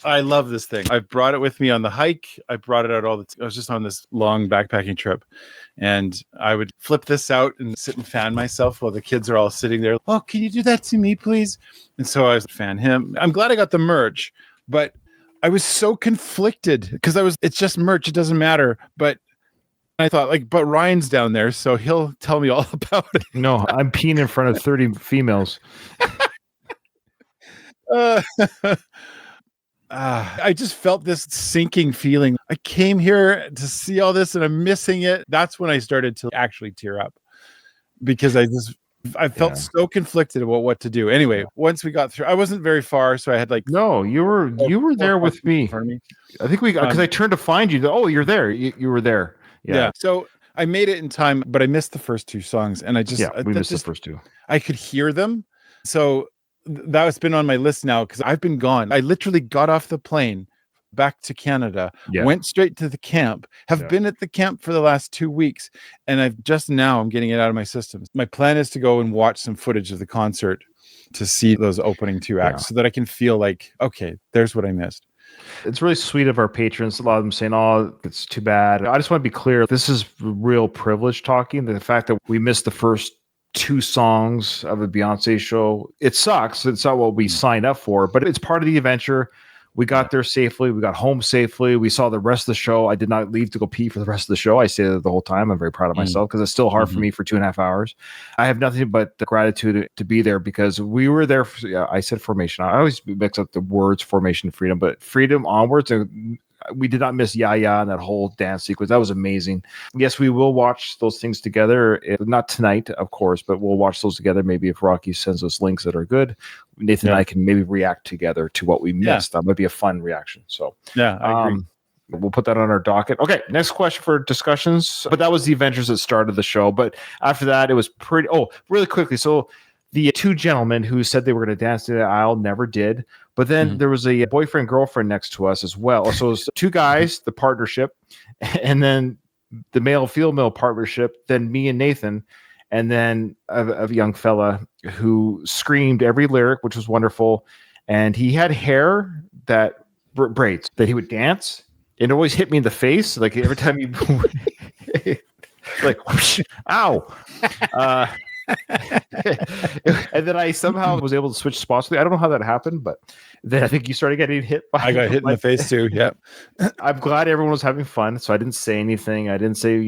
Speaker 2: I love this thing. I've brought it with me on the hike. I brought it out I was just on this long backpacking trip, and I would flip this out and sit and fan myself while the kids are all sitting there. Oh, can you do that to me, please? And so I was fan him. I'm glad I got the merch, but I was so conflicted because it's just merch. It doesn't matter. But I thought but Ryan's down there, so he'll tell me all about it.
Speaker 3: No, I'm peeing in front of 30 females.
Speaker 2: I just felt this sinking feeling. I came here to see all this and I'm missing it. That's when I started to actually tear up because I felt so conflicted about what to do. Anyway, once we got through, I wasn't very far, so I had
Speaker 3: no, you were there with me. I think because I turned to find you. Oh, you're there. You were there. Yeah.
Speaker 2: So I made it in time, but I missed the first two songs, and
Speaker 3: we missed the first two.
Speaker 2: I could hear them, so that's been on my list now because I've been gone. I literally got off the plane back to Canada, went straight to the camp, have been at the camp for the last 2 weeks, and I'm getting it out of my system. My plan is to go and watch some footage of the concert to see those opening 2 acts so that I can feel like, okay, there's what I missed.
Speaker 3: It's really sweet of our patrons. A lot of them saying, oh, it's too bad. I just want to be clear. This is real privilege talking. The fact that we missed the first 2 songs of a Beyonce show, it sucks. It's not what we signed up for, but it's part of the adventure. We got there safely. We got home safely. We saw the rest of the show. I did not leave to go pee for the rest of the show. I stayed there the whole time. I'm very proud of myself because it's still hard for me for 2.5 hours. I have nothing but the gratitude to be there because we were there. I said Formation. I always mix up the words Formation and Freedom, but Freedom onwards. We did not miss Yaya and that whole dance sequence. That was amazing. Yes, we will watch those things together. Not tonight, of course, but we'll watch those together. Maybe if Rocky sends us links that are good, Nathan and I can maybe react together to what we missed. That might be a fun reaction. So
Speaker 2: I agree.
Speaker 3: We'll put that on our docket. Okay, next question for discussions. But that was the adventures that started the show. But after that, it was pretty. Oh, really quickly. So the 2 gentlemen who said they were going to dance to the aisle never did. But then there was a boyfriend girlfriend next to us as well. So it was 2 guys, the partnership, and then the male female partnership. Then me and Nathan, and then a young fella who screamed every lyric, which was wonderful. And he had hair that braids that he would dance. It always hit me in the face, like every time he like, whoosh, ow. And then I somehow was able to switch spots. I don't know how that happened, but then I think you started getting hit.
Speaker 2: I got hit in the face too. Yep.
Speaker 3: I'm glad everyone was having fun. So I didn't say anything. I didn't say,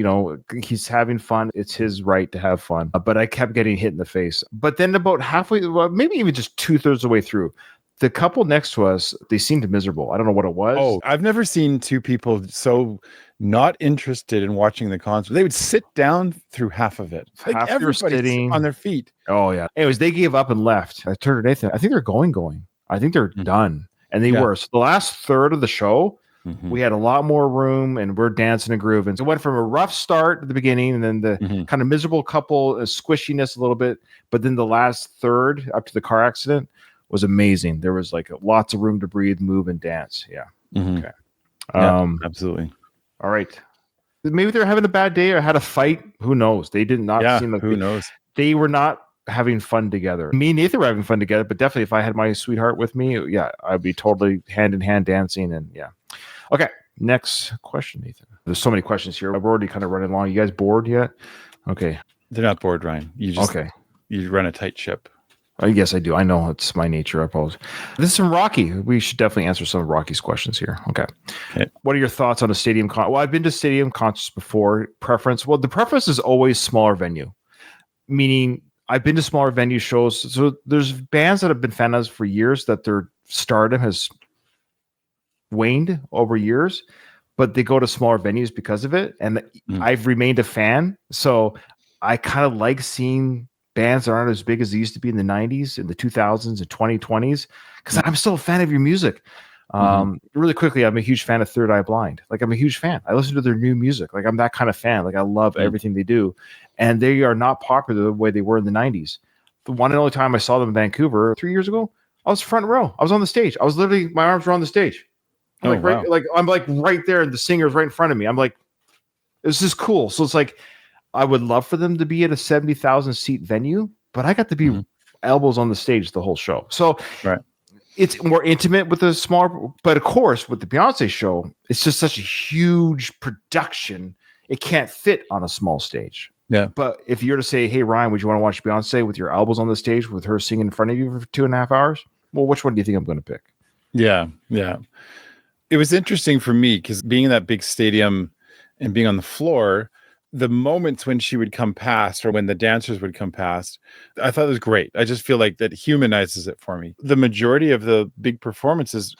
Speaker 3: he's having fun. It's his right to have fun. But I kept getting hit in the face. But then about halfway, maybe even just 2/3 of the way through, the couple next to us, they seemed miserable. I don't know what it was.
Speaker 2: Oh, I've never seen 2 people so not interested in watching the concert. They would sit down through half of it. Like everybody's sitting on their feet.
Speaker 3: Oh, yeah. Anyways, they gave up and left. I turned to Nathan. I think they're going. I think they're done. And they were. So the last third of the show, we had a lot more room and we're dancing and grooving. So it went from a rough start at the beginning and then the kind of miserable couple, squishiness a little bit. But then the last third up to the car accident was amazing. There was lots of room to breathe, move, and dance. Yeah.
Speaker 2: Okay. Absolutely.
Speaker 3: All right. Maybe they're having a bad day or had a fight. Who knows? They did not seem like
Speaker 2: who knows.
Speaker 3: They were not having fun together. Me and Nathan were having fun together, but definitely if I had my sweetheart with me, I'd be totally hand in hand dancing and Okay. Next question, Nathan. There's so many questions here. We're already kind of running long. You guys bored yet? Okay.
Speaker 2: They're not bored, Ryan. You run a tight ship.
Speaker 3: Yes, I do. I know it's my nature. I apologize. This is from Rocky. We should definitely answer some of Rocky's questions here. Okay. What are your thoughts on a stadium concert? Well, I've been to stadium concerts before. Preference? Well, the preference is always smaller venue, meaning I've been to smaller venue shows. So there's bands that have been fan of for years that their stardom has waned over years, but they go to smaller venues because of it. And I've remained a fan. So I kind of like seeing bands that aren't as big as they used to be in the 90s, in the 2000s, and 2020s, because I'm still a fan of your music. Really quickly, I'm a huge fan of Third Eye Blind. Like, I'm a huge fan. I listen to their new music. Like, I'm that kind of fan. Like, I love everything they do. And they are not popular the way they were in the 90s. The one and only time I saw them in Vancouver 3 years ago, I was front row. I was on the stage. I was literally, my arms were on the stage. I'm I'm right there, and the singer's right in front of me. I'm like, this is cool. So it's like, I would love for them to be at a 70,000 seat venue, but I got to be elbows on the stage the whole show. So it's more intimate with a smaller, but of course, with the Beyonce show, it's just such a huge production. It can't fit on a small stage.
Speaker 2: Yeah.
Speaker 3: But if you're to say, hey, Ryan, would you want to watch Beyonce with your elbows on the stage with her singing in front of you for 2.5 hours? Well, which one do you think I'm going to pick?
Speaker 2: Yeah. Yeah. It was interesting for me because being in that big stadium and being on the floor, the moments when she would come past or when the dancers would come past, I thought it was great. I just feel like that humanizes it for me. The majority of the big performances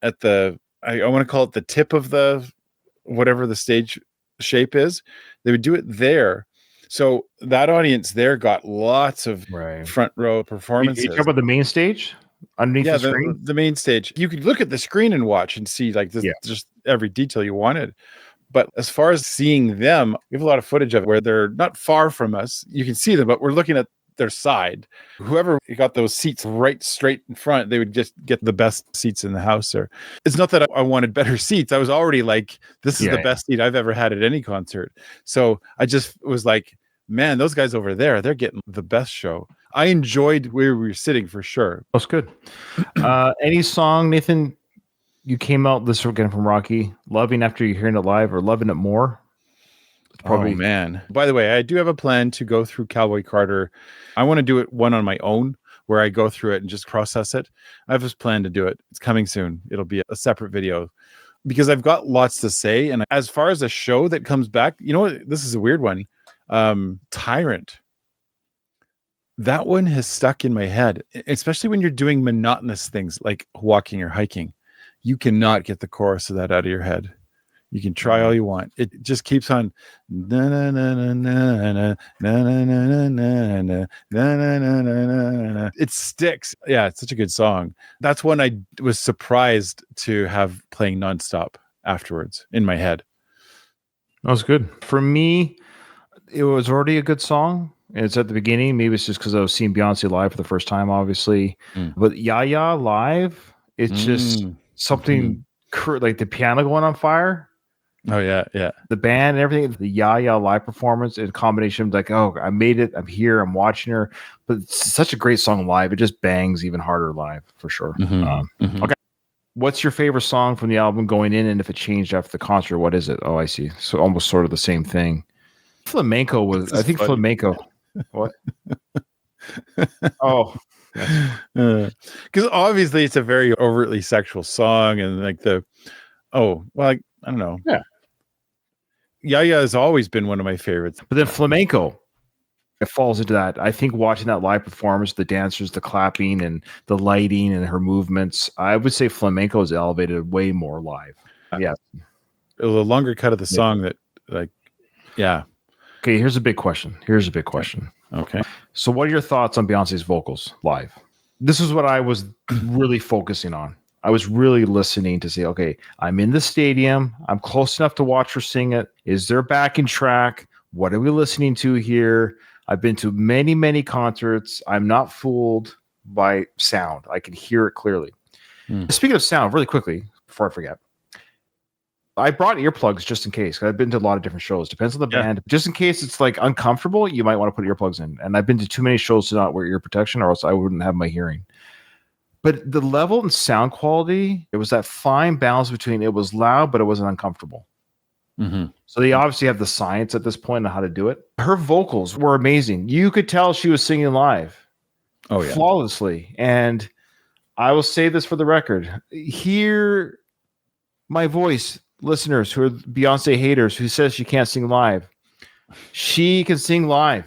Speaker 2: at the, I want to call it the tip of the, whatever the stage shape is, they would do it there. So that audience there got lots of front row performances.
Speaker 3: You talk about the main stage? Underneath the screen?
Speaker 2: The main stage. You could look at the screen and watch and see like this, just every detail you wanted. But as far as seeing them, we have a lot of footage of it where they're not far from us. You can see them, but we're looking at their side. Whoever got those seats right straight in front, they would just get the best seats in the house. Or it's not that I wanted better seats. I was already like, this is the best seat I've ever had at any concert. So I just was like, man, those guys over there, they're getting the best show. I enjoyed where we were sitting for sure.
Speaker 3: That's good. Any song, Nathan, you came out this weekend from Rocky, loving after you're hearing it live or loving it more?
Speaker 2: Probably. Oh, man. By the way, I do have a plan to go through Cowboy Carter. I want to do it one on my own where I go through it and just process it. I have this plan to do it. It's coming soon. It'll be a separate video because I've got lots to say. And as far as a show that comes back, you know what? This is a weird one. Tyrant. That one has stuck in my head, especially when you're doing monotonous things like walking or hiking. You cannot get the chorus of that out of your head. You can try all you want. It just keeps on. It sticks. Yeah, it's such a good song. That's one I was surprised to have playing nonstop afterwards in my head.
Speaker 3: That was good. For me, it was already a good song. It's at the beginning. Maybe it's just because I was seeing Beyonce live for the first time, obviously. But Yaya live, it's just something like the piano going on fire.
Speaker 2: Oh yeah.
Speaker 3: The band and everything, the Yaya live performance in combination of like, oh, I made it. I'm here. I'm watching her. But it's such a great song live. It just bangs even harder live for sure. Okay. What's your favorite song from the album going in? And if it changed after the concert, what is it? Oh, I see. So almost sort of the same thing. Flamenco was, I think funny. Flamenco. What? Oh.
Speaker 2: Because obviously it's a very overtly sexual song and like I don't know.
Speaker 3: Yeah.
Speaker 2: Yaya has always been one of my favorites.
Speaker 3: But then flamenco, it falls into that. I think watching that live performance, the dancers, the clapping and the lighting and her movements, I would say flamenco is elevated way more live. Yeah.
Speaker 2: A longer cut of the song that
Speaker 3: Okay, here's a big question.
Speaker 2: Okay.
Speaker 3: So what are your thoughts on Beyonce's vocals live? This is what I was really focusing on. I was really listening to say, okay, I'm in the stadium. I'm close enough to watch her sing it. Is there a backing track? What are we listening to here? I've been to many, many concerts. I'm not fooled by sound. I can hear it clearly. Speaking of sound, really quickly, before I forget, I brought earplugs just in case. I've been to a lot of different shows. Depends on the band. Just in case it's like uncomfortable, you might want to put earplugs in. And I've been to too many shows to not wear ear protection, or else I wouldn't have my hearing. But the level and sound quality, it was that fine balance between it was loud, but it wasn't uncomfortable. So they obviously have the science at this point on how to do it. Her vocals were amazing. You could tell she was singing live.
Speaker 2: Oh yeah.
Speaker 3: flawlessly. And I will say this for the record. Hear my voice, listeners who are Beyonce haters who says she can't sing live. She can sing live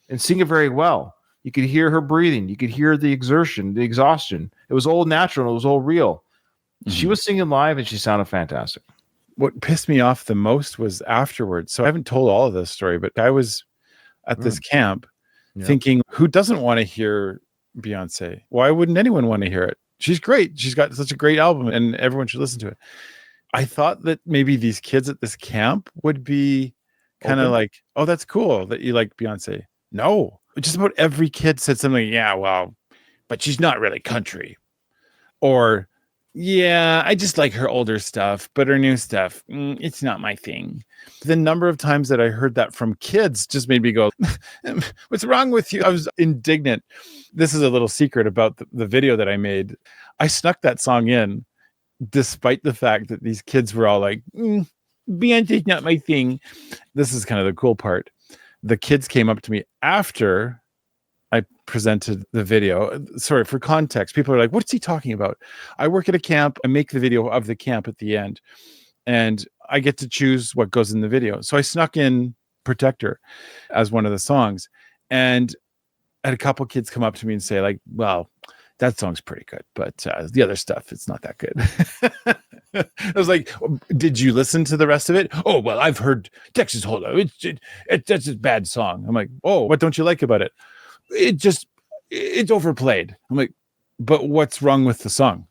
Speaker 3: and sing it very well. You could hear her breathing. You could hear the exertion, the exhaustion. It was all natural. It was all real. She was singing live and she sounded fantastic.
Speaker 2: What pissed me off the most was afterwards. So I haven't told all of this story, but I was at this camp thinking, who doesn't want to hear Beyonce? Why wouldn't anyone want to hear it? She's great. She's got such a great album and everyone should listen to it. I thought that maybe these kids at this camp would be kind of like, oh, that's cool that you like Beyonce. No, just about every kid said something. Yeah, well, but she's not really country. Or, yeah, I just like her older stuff, but her new stuff, it's not my thing. The number of times that I heard that from kids just made me go, what's wrong with you? I was indignant. This is a little secret about the video that I made. I snuck that song in, despite the fact that these kids were all like, Beyonce's not my thing. This is kind of the cool part. The kids came up to me after I presented the video. Sorry, for context, people are like, what's he talking about? I work at a camp. I make the video of the camp at the end, and I get to choose what goes in the video. So I snuck in Protector as one of the songs, and I had a couple kids come up to me and say like, well, that song's pretty good, but the other stuff, it's not that good. I was like, did you listen to the rest of it? Oh, well, I've heard Texas Hold'em. That's a bad song. I'm like, oh, what don't you like about it? It's overplayed. I'm like, but what's wrong with the song?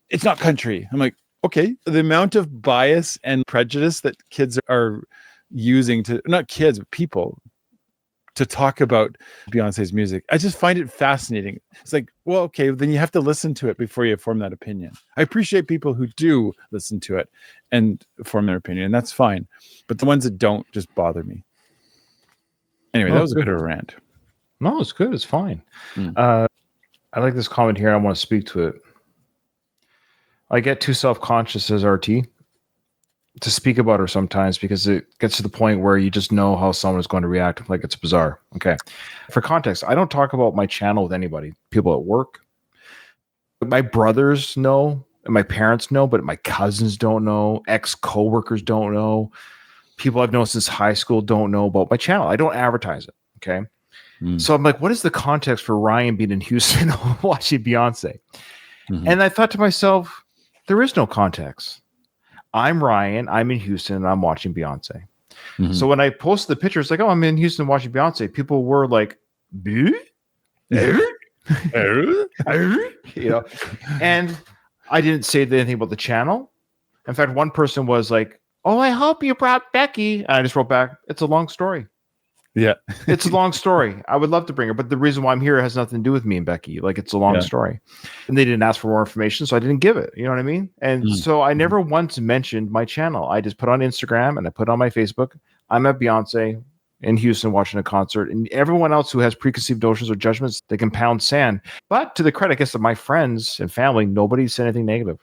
Speaker 2: It's not country. I'm like, okay. The amount of bias and prejudice that kids are using to, not kids, but people, to talk about Beyonce's music. I just find it fascinating. It's like, well, okay, then you have to listen to it before you form that opinion. I appreciate people who do listen to it and form their opinion, and that's fine. But the ones that don't just bother me. Anyway, that was a bit of a rant.
Speaker 3: No, it's good. It's fine. I like this comment here. I want to speak to it. I get too self-conscious as RT to speak about her sometimes because it gets to the point where you just know how someone is going to react like it's bizarre. Okay. For context, I don't talk about my channel with anybody, people at work. My brothers know and my parents know, but my cousins don't know. Ex-coworkers don't know. People I've known since high school don't know about my channel. I don't advertise it. Okay. So I'm like, what is the context for Ryan being in Houston watching Beyonce? And I thought to myself, there is no context. I'm Ryan. I'm in Houston. And I'm watching Beyonce. So when I posted the picture, it's like, oh, I'm in Houston watching Beyonce. People were like, you know, and I didn't say anything about the channel. In fact, one person was like, oh, I hope you brought Becky. And I just wrote back, it's a long story.
Speaker 2: Yeah.
Speaker 3: It's a long story. I would love to bring her, but the reason why I'm here has nothing to do with me and Becky. Like, it's a long story. And they didn't ask for more information, so I didn't give it. You know what I mean? And so I never once mentioned my channel. I just put on Instagram and I put on my Facebook, I'm at Beyonce in Houston watching a concert. And everyone else who has preconceived notions or judgments, they can pound sand. But to the credit, I guess, of my friends and family, nobody said anything negative.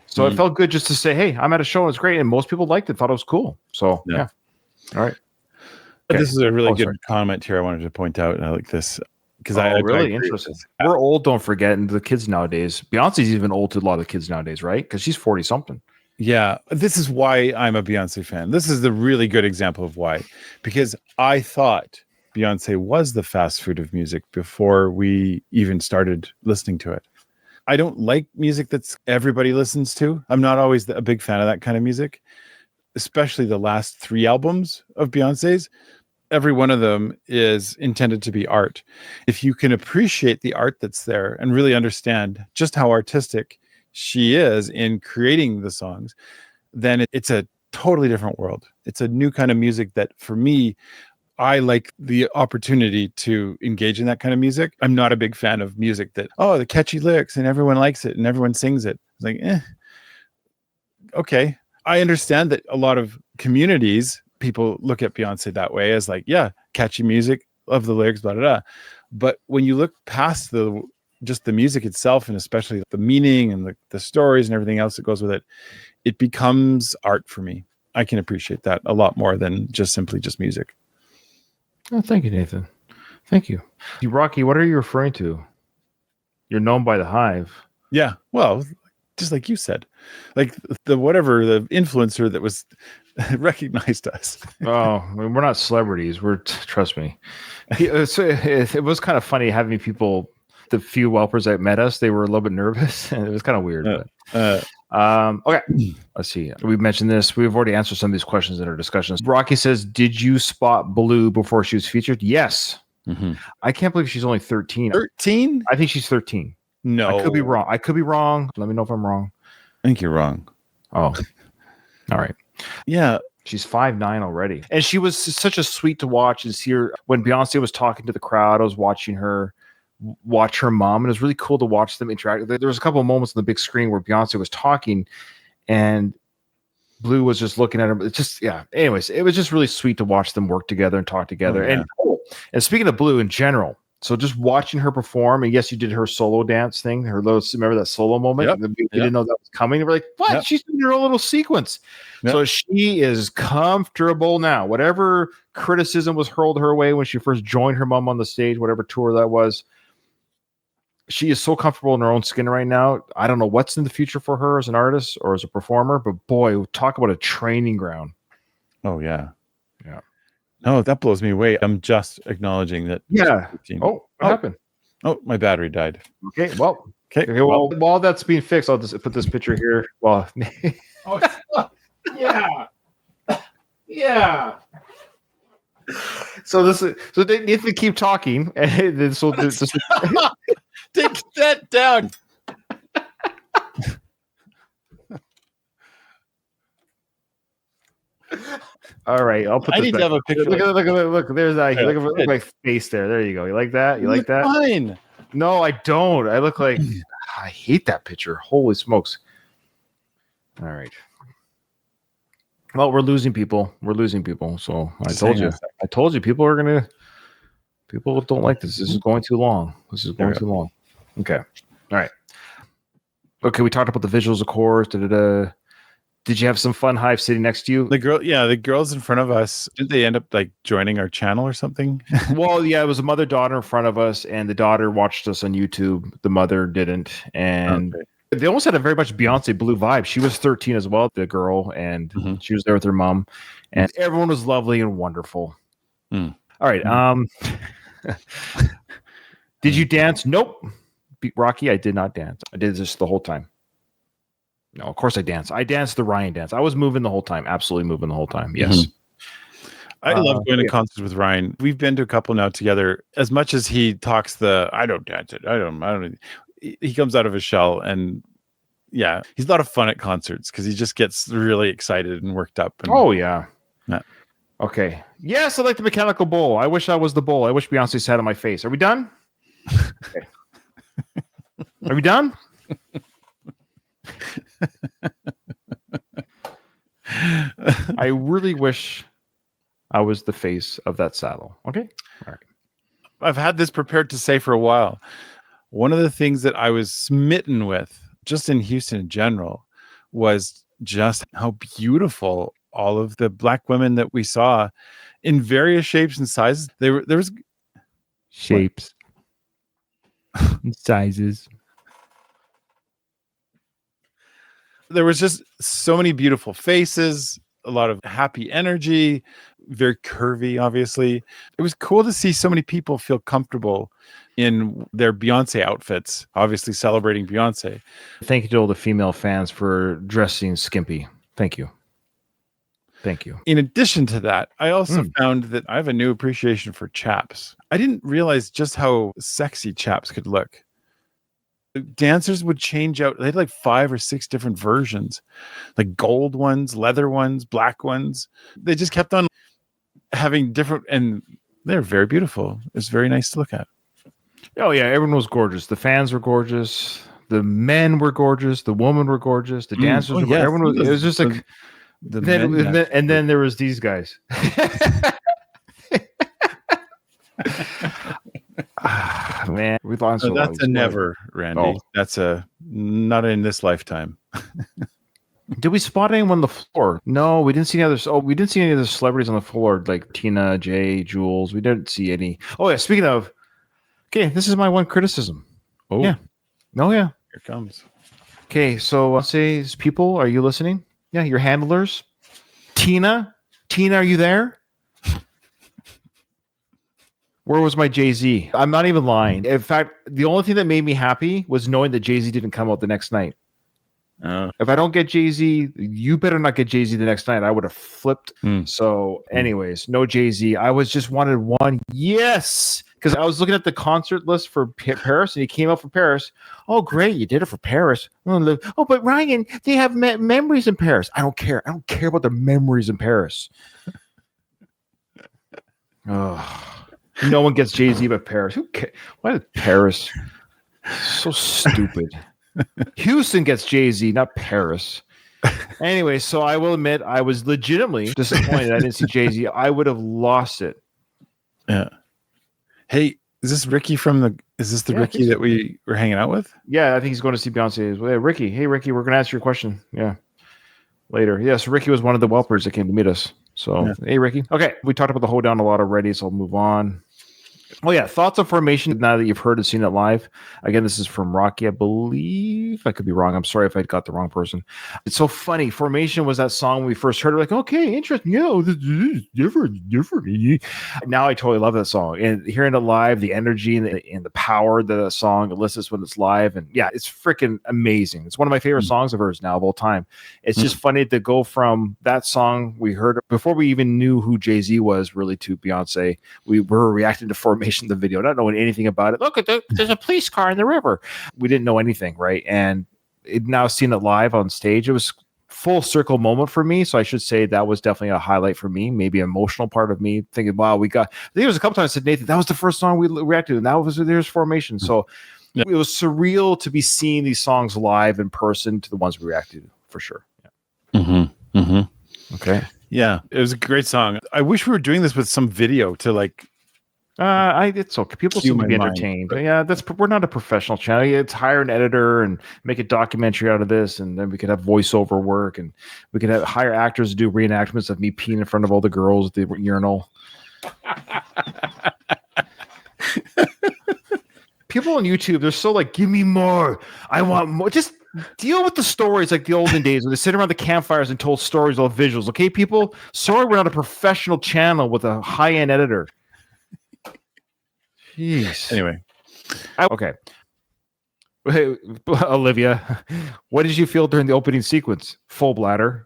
Speaker 3: So it felt good just to say, hey, I'm at a show and it's great. And most people liked it, thought it was cool. So, yeah. All right.
Speaker 2: Okay. This is a really good comment here I wanted to point out. I like this because I
Speaker 3: really interesting. We're old, don't forget, and the kids nowadays. Beyonce's even old to a lot of the kids nowadays, right? Because she's 40 something.
Speaker 2: Yeah, this is why I'm a Beyonce fan. This is the really good example of why, because I thought Beyonce was the fast food of music before we even started listening to it. I don't like music that's everybody listens to. I'm not always a big fan of that kind of music, especially the last 3 albums of Beyonce's. Every one of them is intended to be art. If you can appreciate the art that's there and really understand just how artistic she is in creating the songs, then it's a totally different world. It's a new kind of music that, for me, I like the opportunity to engage in that kind of music. I'm not a big fan of music that, the catchy lyrics and everyone likes it and everyone sings it. It's like, okay. I understand that a lot of communities, people look at Beyonce that way as like, yeah, catchy music, love the lyrics, blah, blah, blah. But when you look past just the music itself, and especially the meaning and the stories and everything else that goes with it, it becomes art for me. I can appreciate that a lot more than just simply just music.
Speaker 3: Oh, thank you, Nathan. Thank you. Rocky, what are you referring to? You're known by the Hive.
Speaker 2: Yeah. Well, just like you said, like the influencer that was recognized us.
Speaker 3: Oh, I mean, we're not celebrities. Trust me. It was kind of funny having people, the few Welpers that met us, they were a little bit nervous and it was kind of weird. Okay. Let's see. We mentioned this. We've already answered some of these questions in our discussions. Rocky says, did you spot Blue before she was featured? Yes.
Speaker 2: Mm-hmm.
Speaker 3: I can't believe she's only 13.
Speaker 2: 13?
Speaker 3: I think she's 13.
Speaker 2: No.
Speaker 3: I could be wrong. Let me know if I'm wrong.
Speaker 2: I think you're wrong.
Speaker 3: Oh. All right.
Speaker 2: Yeah.
Speaker 3: She's 5'9" already. And she was such a sweet to watch and see her when Beyonce was talking to the crowd. I was watching her watch her mom, and it was really cool to watch them interact. There was a couple of moments on the big screen where Beyonce was talking and Blue was just looking at her. It's just, yeah. Anyways, it was just really sweet to watch them work together and talk together.
Speaker 2: Oh, yeah.
Speaker 3: And speaking of Blue in general, so just watching her perform, and yes, you did her solo dance thing. Remember that solo moment?
Speaker 2: Yep.
Speaker 3: We didn't know that was coming. We're like, what?
Speaker 2: Yep.
Speaker 3: She's doing her own little sequence. Yep. So she is comfortable now. Whatever criticism was hurled her way when she first joined her mom on the stage, whatever tour that was, she is so comfortable in her own skin right now. I don't know what's in the future for her as an artist or as a performer, but boy, talk about a training ground.
Speaker 2: Oh, yeah.
Speaker 3: Yeah.
Speaker 2: No, that blows me away. I'm just acknowledging that.
Speaker 3: Yeah. Oh, what happened?
Speaker 2: Oh, my battery died.
Speaker 3: Okay. Well, well, while that's being fixed, I'll just put this picture here. Well, yeah. Yeah. So they need to keep talking, and this will
Speaker 2: take that down.
Speaker 3: All right, I'll put.
Speaker 2: I need to have a picture.
Speaker 3: Look. There's look at my face there. There you go. You like that? You like that?
Speaker 2: Fine.
Speaker 3: No, I don't. I look like I hate that picture. Holy smokes! All right. Well, we're losing people. So I told you. People don't like this. This is going too long. Okay. All right. Okay. We talked about the visuals, of course. Did you have some fun Hive sitting next to you?
Speaker 2: The girls in front of us, did they end up like joining our channel or something?
Speaker 3: Well, yeah, it was a mother-daughter in front of us, and the daughter watched us on YouTube. The mother didn't. And they almost had a very much Beyonce Blue vibe. She was 13 as well, the girl, and she was there with her mom. And everyone was lovely and wonderful. All right. Did you dance? Nope. Rocky, I did not dance. I did this the whole time. No, of course I danced. I danced the Ryan dance. I was moving the whole time. Absolutely moving the whole time. Yes.
Speaker 2: I love going to concerts with Ryan. We've been to a couple now together. As much as he talks I don't dance it. I don't. He comes out of his shell, and yeah, he's a lot of fun at concerts because he just gets really excited and worked up. And,
Speaker 3: oh yeah. Okay. Yes, I like the mechanical bull. I wish I was the bull. I wish Beyonce sat on my face. Are we done? Okay. Are we done? I really wish I was the face of that saddle. Okay. All right.
Speaker 2: I've had this prepared to say for a while. One of the things that I was smitten with just in Houston in general was just how beautiful all of the Black women that we saw in various shapes and sizes. There was
Speaker 3: shapes and sizes.
Speaker 2: There was just so many beautiful faces, a lot of happy energy, very curvy, obviously. It was cool to see so many people feel comfortable in their Beyonce outfits, obviously celebrating Beyonce.
Speaker 3: Thank you to all the female fans for dressing skimpy. Thank you. Thank you.
Speaker 2: In addition to that, I also found that I have a new appreciation for chaps. I didn't realize just how sexy chaps could look. Dancers would change out. They had like 5 or 6 different versions, like gold ones, leather ones, black ones. They just kept on having different, and they're very beautiful. It's very nice to look at.
Speaker 3: Oh yeah, everyone was gorgeous. The fans were gorgeous. The men were gorgeous. The women were gorgeous. The dancers were. Yes. Everyone was. It was just like. And then there was these guys. Man, we lost.
Speaker 2: So that's a never, Randy. Oh. That's a not in this lifetime.
Speaker 3: Did we spot anyone on the floor? No, we didn't see any others. Oh, we didn't see any other celebrities on the floor like Tina, Jay, Jules. We didn't see any. Oh yeah, speaking of, okay, this is my one criticism.
Speaker 2: Oh,
Speaker 3: Yeah. Oh yeah.
Speaker 2: here it comes.
Speaker 3: Okay, so say people, are you listening? Yeah, your handlers. Tina, are you there? Where was my Jay-Z? I'm not even lying. In fact, the only thing that made me happy was knowing that Jay-Z didn't come out the next night. If I don't get Jay-Z, you better not get Jay-Z the next night. I would have flipped. So anyways, no Jay-Z. I was just wanted one. Yes. Because I was looking at the concert list for Paris and he came out for Paris. Oh, great. You did it for Paris. Oh, but Ryan, they have memories in Paris. I don't care. I don't care about the memories in Paris. Oh, no one gets Jay-Z but Paris. Who cares? Why is Paris? So stupid. Houston gets Jay-Z, not Paris. Anyway, so I will admit I was legitimately disappointed I didn't see Jay-Z. I would have lost it.
Speaker 2: Yeah. Hey, is this Ricky is this the Ricky that we were hanging out with?
Speaker 3: Yeah, I think he's going to see Beyonce. Hey, Ricky. Hey, Ricky, we're going to ask your question. Yeah. Later. Yes, Ricky was one of the Welpers that came to meet us. So, Hey, Ricky. Okay, we talked about the hoedown a lot already, so I'll move on. Oh, yeah. Thoughts on Formation now that you've heard and seen it live. Again, this is from Rocky, I believe. I could be wrong. I'm sorry if I got the wrong person. It's so funny. Formation was that song we first heard. We're like, okay, interesting. Yeah, this is different. Now I totally love that song. And hearing it live, the energy and the power that a song elicits when it's live. And yeah, it's freaking amazing. It's one of my favorite songs of hers now of all time. It's just funny to go from that song we heard before we even knew who Jay-Z was really to Beyonce. We were reacting to Formation, the video, not knowing anything about it. Look at there's a police car in the river. We didn't know anything, right? And now seeing it live on stage, it was full circle moment for me. So I should say that was definitely a highlight for me, maybe an emotional part of me thinking, wow, I think it was a couple times I said, Nathan, that was the first song we reacted to, and that was there's Formation. So it was surreal to be seeing these songs live in person to the ones we reacted to, for sure. Okay.
Speaker 2: Yeah, it was a great song. I wish we were doing this with some video to like.
Speaker 3: It's okay. People seem to be entertained. But yeah, we're not a professional channel. It's hire an editor and make a documentary out of this, and then we could have voiceover work, and we could hire actors to do reenactments of me peeing in front of all the girls at the urinal. People on YouTube, they're so like, give me more. I want more. Just deal with the stories like the olden days when they sit around the campfires and told stories all visuals. Okay, people? Sorry, we're not a professional channel with a high-end editor. Jeez.
Speaker 2: Anyway.
Speaker 3: Okay. Hey, Olivia, what did you feel during the opening sequence? Full bladder.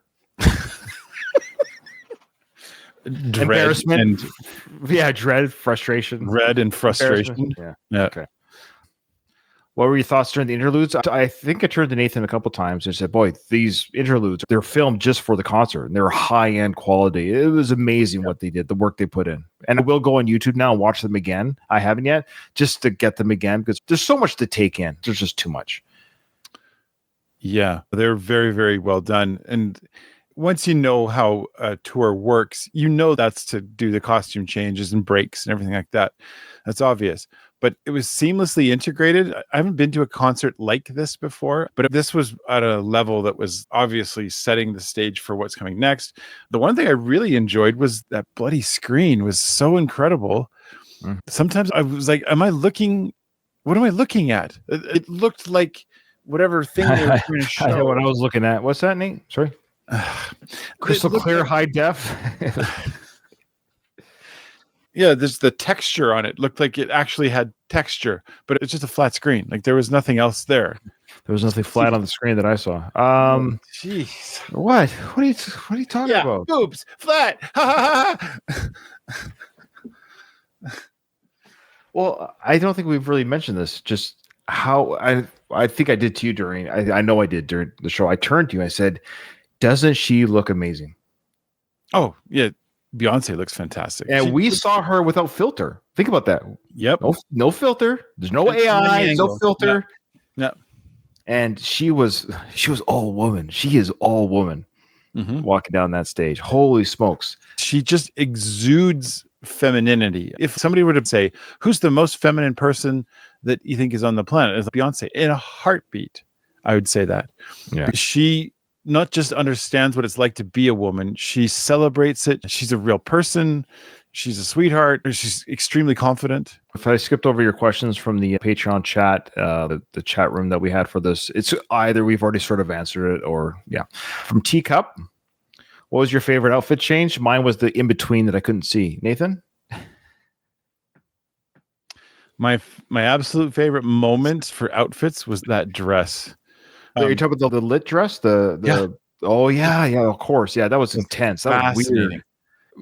Speaker 3: Embarrassment. Dread, frustration.
Speaker 2: Dread and frustration.
Speaker 3: Yeah. Okay. What were your thoughts during the interludes? I think I turned to Nathan a couple times and said, boy, these interludes, they're filmed just for the concert and they're high-end quality. It was amazing what they did, the work they put in. And I will go on YouTube now and watch them again. I haven't yet, just to get them again, because there's so much to take in. There's just too much.
Speaker 2: Yeah, they're very, very well done. And once you know how a tour works, you know that's to do the costume changes and breaks and everything like that. That's obvious. But it was seamlessly integrated. I haven't been to a concert like this before, but this was at a level that was obviously setting the stage for what's coming next. The one thing I really enjoyed was that bloody screen was so incredible. Sometimes I was like, what am I looking at? It looked like whatever thing they were trying to show.
Speaker 3: I know what I was looking at. What's that, Nate? Sorry. Crystal clear, high def.
Speaker 2: Yeah, there's the texture on it. Looked like it actually had texture, but it's just a flat screen. Like there was nothing else there.
Speaker 3: There was nothing flat on the screen that I saw.
Speaker 2: Jeez.
Speaker 3: What? What are you talking about?
Speaker 2: Boobs, flat.
Speaker 3: Well, I don't think we've really mentioned this. Just how I think I did to you during. I know I did during the show. I turned to you. I said, "Doesn't she look amazing?"
Speaker 2: Oh yeah. Beyonce looks fantastic.
Speaker 3: And we saw her without filter. Think about that.
Speaker 2: Yep.
Speaker 3: No filter. There's no AI. No filter.
Speaker 2: Yeah.
Speaker 3: And she was all woman. She is all woman walking down that stage. Holy smokes.
Speaker 2: She just exudes femininity. If somebody were to say, who's the most feminine person that you think is on the planet? It's Beyonce. In a heartbeat, I would say that.
Speaker 3: Yeah.
Speaker 2: She not just understands what it's like to be a woman, she celebrates it. She's a real person. She's a sweetheart. She's extremely confident.
Speaker 3: If I skipped over your questions from the Patreon chat, the chat room that we had for this, it's either we've already sort of answered it or, yeah. From Teacup, what was your favorite outfit change? Mine was the in-between that I couldn't see. Nathan?
Speaker 2: My absolute favorite moment for outfits was that dress.
Speaker 3: You're talking about the lit dress?
Speaker 2: Yeah.
Speaker 3: Oh, yeah, of course. Yeah, that was intense. That was weird.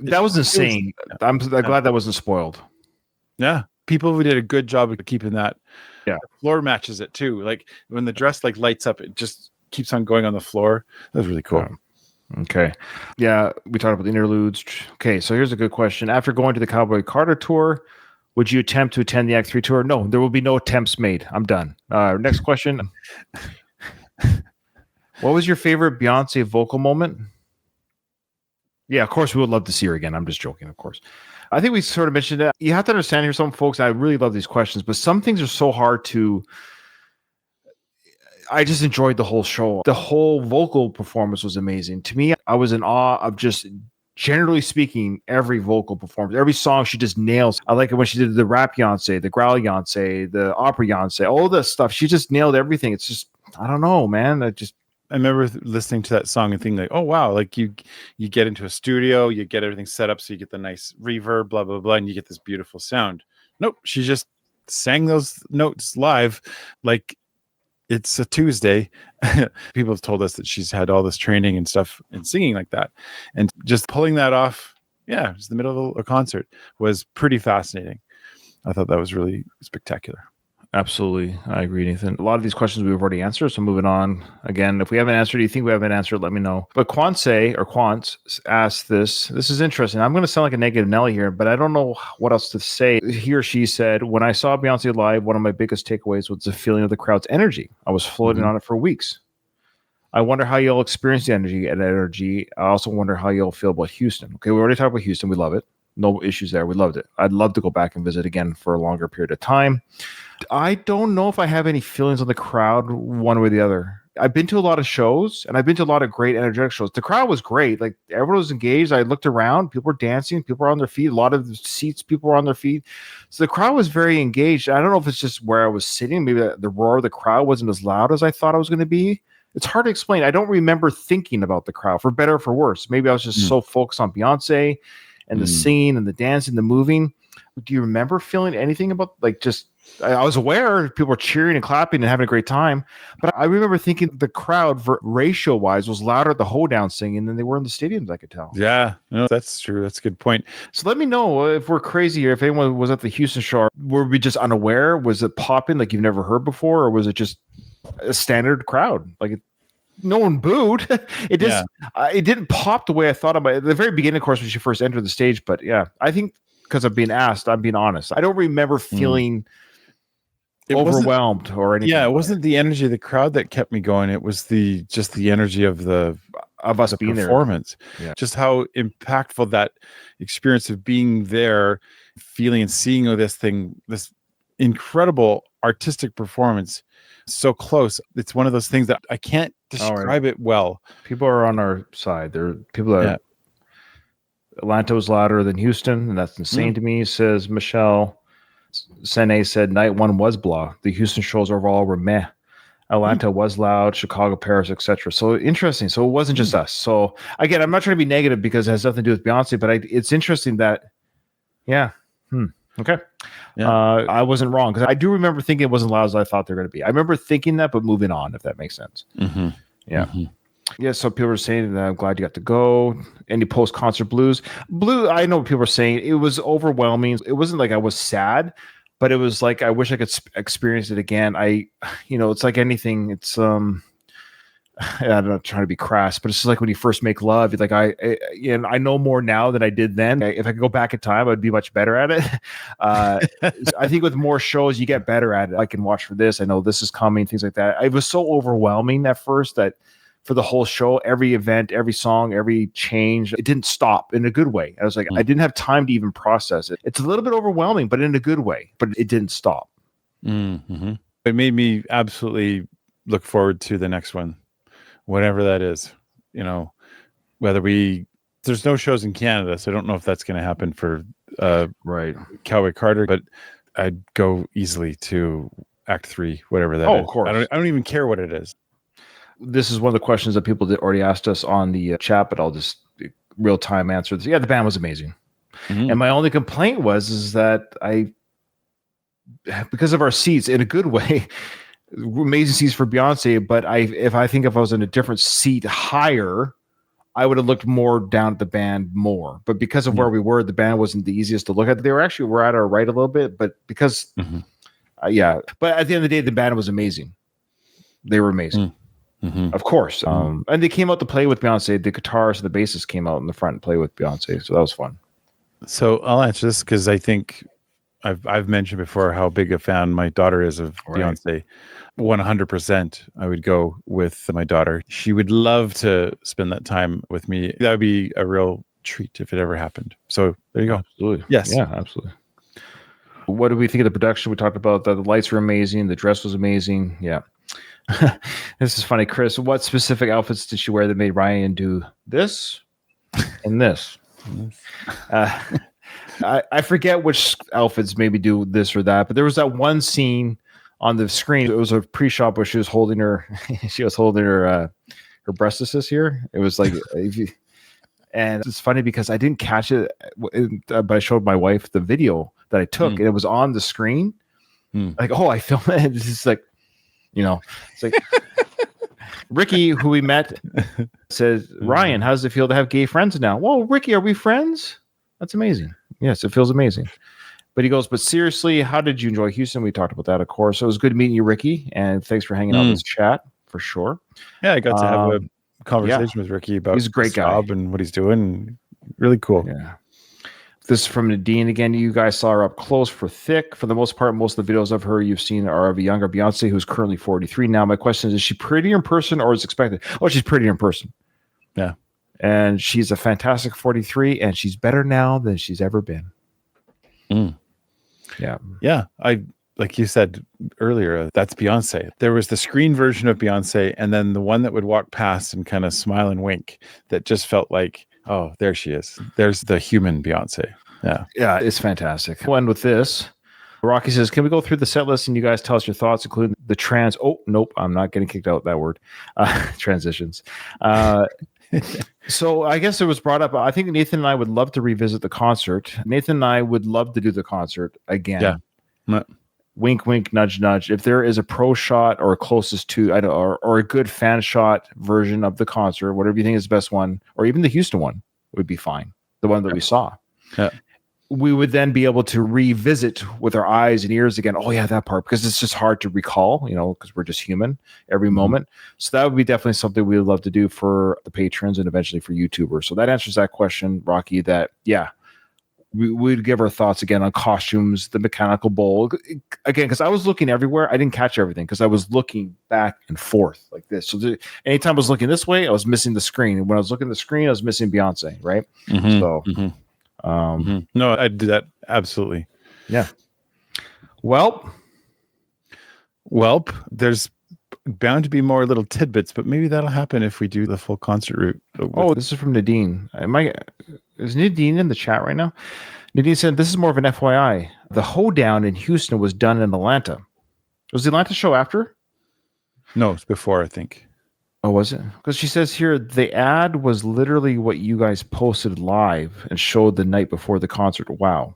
Speaker 3: That was insane. I'm glad that wasn't spoiled.
Speaker 2: Yeah. People did a good job of keeping that.
Speaker 3: Yeah.
Speaker 2: The floor matches it too. Like when the dress like lights up, it just keeps on going on the floor. That was really cool.
Speaker 3: Yeah. Okay. Yeah, we talked about the interludes. Okay, so here's a good question. After going to the Cowboy Carter Tour, would you attempt to attend the Act 3 tour? No, there will be no attempts made. I'm done. Next question. What was your favorite Beyonce vocal moment? Yeah, of course, we would love to see her again. I'm just joking, of course. I think we sort of mentioned that. You have to understand here, some folks, I really love these questions, but some things are so hard to... I just enjoyed the whole show. The whole vocal performance was amazing. To me, I was in awe of just, generally speaking, every vocal performance. Every song she just nails. I like it when she did the rap Beyonce, the growl Beyonce, the opera Beyonce, all this stuff. She just nailed everything. It's just, I don't know, man.
Speaker 2: I remember listening to that song and thinking like, oh, wow, like you get into a studio, you get everything set up so you get the nice reverb, blah, blah, blah, and you get this beautiful sound. Nope, she just sang those notes live like it's a Tuesday. People have told us that she's had all this training and stuff in singing like that. And just pulling that off, yeah, just the middle of a concert was pretty fascinating. I thought that was really spectacular.
Speaker 3: Absolutely. I agree, Nathan. A lot of these questions we've already answered, so moving on. Again, if we haven't answered, you think we haven't answered, let me know. But Quance asked this. This is interesting. I'm going to sound like a negative Nelly here, but I don't know what else to say. He or she said, when I saw Beyonce live, one of my biggest takeaways was the feeling of the crowd's energy. I was floating on it for weeks. I wonder how you'll experience the energy. I also wonder how you'll feel about Houston. Okay, we already talked about Houston. We love it. No issues there. We loved it. I'd love to go back and visit again for a longer period of time. I don't know if I have any feelings on the crowd one way or the other. I've been to a lot of shows and I've been to a lot of great energetic shows. The crowd was great. Like everyone was engaged. I looked around, people were dancing, people were on their feet. A lot of the seats, people were on their feet. So the crowd was very engaged. I don't know if it's just where I was sitting. Maybe the roar of the crowd wasn't as loud as I thought it was going to be. It's hard to explain. I don't remember thinking about the crowd for better or for worse. Maybe I was just so focused on Beyonce and the singing and the dancing, the moving. Do you remember feeling anything about I was aware people were cheering and clapping and having a great time, but I remember thinking the crowd ratio wise was louder at the hoedown singing than they were in the stadiums. I could tell.
Speaker 2: Yeah, no, that's true. That's a good point.
Speaker 3: So let me know if we're crazy here. If anyone was at the Houston show, were we just unaware? Was it popping like you've never heard before, or was it just a standard crowd? No one booed. It just it didn't pop the way I thought about it. At the very beginning, of course, when she first entered the stage. But yeah, I think because I'm being asked, I'm being honest. I don't remember feeling overwhelmed or anything.
Speaker 2: Yeah, it wasn't the energy of the crowd that kept me going. It was the energy of us being performance.
Speaker 3: There. Yeah.
Speaker 2: Just how impactful that experience of being there, feeling and seeing this incredible artistic performance so close. It's one of those things that I can't describe it well.
Speaker 3: People are on our side. There are people that Atlanta was louder than Houston, and that's insane to me, says Michelle. Sene said night one was blah. The Houston shows overall were meh. Atlanta was loud, Chicago, Paris, etc. So interesting. So it wasn't just us. So again, I'm not trying to be negative because it has nothing to do with Beyonce, but it's interesting that, okay. Yeah. I wasn't wrong because I do remember thinking it wasn't loud as I thought they were going to be. I remember thinking that, but moving on, if that makes sense.
Speaker 2: Mm-hmm.
Speaker 3: Yeah. Mm-hmm. Yeah, so people were saying that I'm glad you got to go. Any post-concert blues? I know what people were saying. It was overwhelming. It wasn't like I was sad, but it was like I wish I could experience it again. It's like anything. It's I'm not trying to be crass, but it's just like when you first make love. It's like I know more now than I did then. If I could go back in time, I'd be much better at it. I think with more shows, you get better at it. I can watch for this. I know this is coming. Things like that. It was so overwhelming at first that. For the whole show, every event, every song, every change, it didn't stop in a good way. I was like, I didn't have time to even process it. It's a little bit overwhelming, but in a good way. But it didn't stop.
Speaker 2: Mm-hmm. It made me absolutely look forward to the next one whatever that is. You know, there's no shows in Canada, so I don't know if that's going to happen for
Speaker 3: Right.
Speaker 2: Cowboy Carter, but I'd go easily to Act 3, whatever that is.
Speaker 3: Of course.
Speaker 2: I don't even care what it is.
Speaker 3: This is one of the questions that people already asked us on the chat, but I'll just real time answer this. Yeah, the band was amazing. And my only complaint is that because of our seats, in a good way, amazing seats for Beyonce, but if I was in a different seat higher, I would have looked more down at the band more. But because of where we were, the band wasn't the easiest to look at. They were at our right a little bit, but because, but at the end of the day, the band was amazing. They were amazing. Of course. And they came out to play with Beyonce. The guitarist and the bassist came out in the front and play with Beyonce. So that was fun.
Speaker 2: So I'll answer this because I think I've mentioned before how big a fan my daughter is of Beyonce. 100%. I would go with my daughter. She would love to spend that time with me. That would be a real treat if it ever happened. So there you go.
Speaker 3: Absolutely.
Speaker 2: Yes.
Speaker 3: Yeah, absolutely. What do we think of the production? We talked about that. The lights were amazing. The dress was amazing. Yeah. This is funny, Chris. What specific outfits did she wear that made Ryan do this and this? I forget which outfits maybe do this or that, but there was that one scene on the screen. It was a pre-shot where she was holding her breast assist here. It was like, and it's funny because I didn't catch it, but I showed my wife the video that I took, and it was on the screen. Like, oh, I filmed it. It's just like, it's like Ricky, who we met, says, Ryan, how does it feel to have gay friends now? Well, Ricky, are we friends? That's amazing. Yes, it feels amazing. But he goes, but seriously, how did you enjoy Houston? We talked about that, of course. So it was good meeting you, Ricky, and thanks for hanging out in this chat for sure.
Speaker 2: Yeah, I got to have a conversation with Ricky about
Speaker 3: he's a great guy
Speaker 2: and what he's doing. Really cool.
Speaker 3: Yeah. This is from Nadine again. You guys saw her up close for thick. For the most part, most of the videos of her you've seen are of a younger Beyonce who's currently 43 now. My question is she prettier in person or is expected? Oh, she's prettier in person.
Speaker 2: Yeah.
Speaker 3: And she's a fantastic 43, and she's better now than she's ever been. Yeah.
Speaker 2: Yeah. Like you said earlier, that's Beyonce. There was the screen version of Beyonce, and then the one that would walk past and kind of smile and wink that just felt like, oh, there she is. There's the human Beyonce. Yeah.
Speaker 3: Yeah, it's fantastic. We'll end with this. Rocky says, can we go through the set list and you guys tell us your thoughts, including the oh, nope, I'm not getting kicked out that word. Transitions. So I guess it was brought up. I think Nathan and I would love to revisit the concert. Nathan and I would love to do the concert again.
Speaker 2: Yeah.
Speaker 3: Wink, wink, nudge, nudge. If there is a pro shot or closest to, or a good fan shot version of the concert, whatever you think is the best one, or even the Houston one would be fine. The one that we saw.
Speaker 2: Yeah.
Speaker 3: We would then be able to revisit with our eyes and ears again. Oh yeah, that part, because it's just hard to recall, because we're just human every moment. So that would be definitely something we would love to do for the patrons and eventually for YouTubers. So that answers that question, Rocky. That we'd give our thoughts again on costumes, the mechanical bowl again, because I was looking everywhere. I didn't catch everything because I was looking back and forth like this. So anytime I was looking this way, I was missing the screen. And when I was looking at the screen, I was missing Beyonce. Right. So.
Speaker 2: No, I'd do that. Absolutely.
Speaker 3: Yeah. Welp,
Speaker 2: there's bound to be more little tidbits, but maybe that'll happen if we do the full concert route.
Speaker 3: Oh, this is from Nadine. Is Nadine in the chat right now? Nadine said, this is more of an FYI. The hoedown in Houston was done in Atlanta. Was the Atlanta show after?
Speaker 2: No, it's before, I think.
Speaker 3: Oh, was it? Because she says here, the ad was literally what you guys posted live and showed the night before the concert. Wow.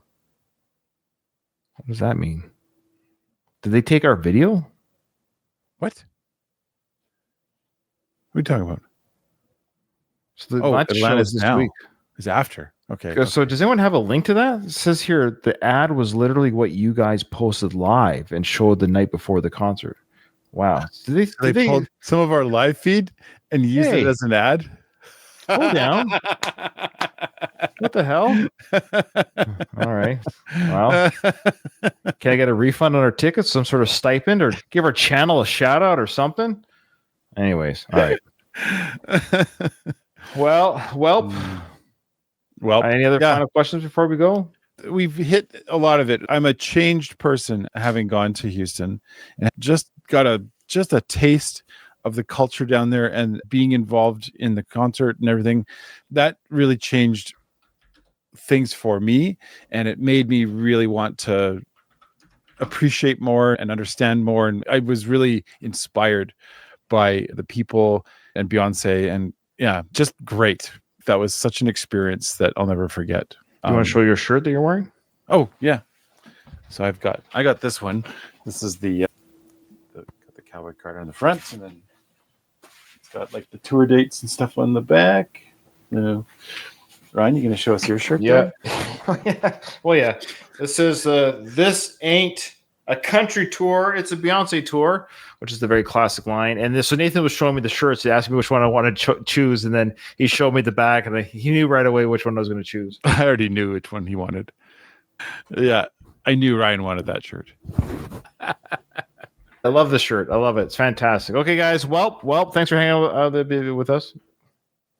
Speaker 3: What does that mean? Did they take our video?
Speaker 2: What? What are you talking about?
Speaker 3: So the Atlanta show is this week.
Speaker 2: It's after. Okay.
Speaker 3: So does anyone have a link to that? It says here, the ad was literally what you guys posted live and showed the night before the concert. Wow. Did they
Speaker 2: pulled some of our live feed and used it as an ad?
Speaker 3: Hold down. What the hell? All right. Well, can I get a refund on our tickets? Some sort of stipend or give our channel a shout out or something? Anyways. All right. Well. Any other final questions before we go?
Speaker 2: We've hit a lot of it. I'm a changed person having gone to Houston and just got a taste of the culture down there and being involved in the concert and everything, that really changed things for me. And it made me really want to appreciate more and understand more. And I was really inspired by the people and Beyonce, and yeah, just great. That was such an experience that I'll never forget.
Speaker 3: You want to show your shirt that you're wearing?
Speaker 2: Oh yeah. So I got this one. This is the Cowboy Carter on the front, and then it's got like the tour dates and stuff on the back. Ryan, you gonna show us your shirt?
Speaker 3: Yeah. Well, yeah. This is This Ain't a Country Tour. It's a Beyonce tour, which is the very classic line. And so Nathan was showing me the shirts. He asked me which one I wanted to choose, and then he showed me the back, and he knew right away which one I was going to choose.
Speaker 2: I already knew which one he wanted. Yeah, I knew Ryan wanted that shirt.
Speaker 3: I love this shirt. I love it. It's fantastic. Okay, guys. Welp, thanks for hanging out with us.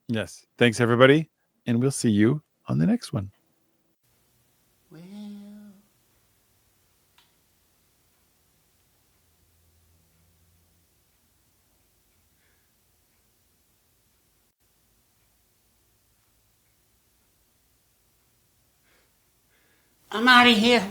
Speaker 2: Yes. Thanks, everybody. And we'll see you on the next one.
Speaker 1: Well, I'm out of here.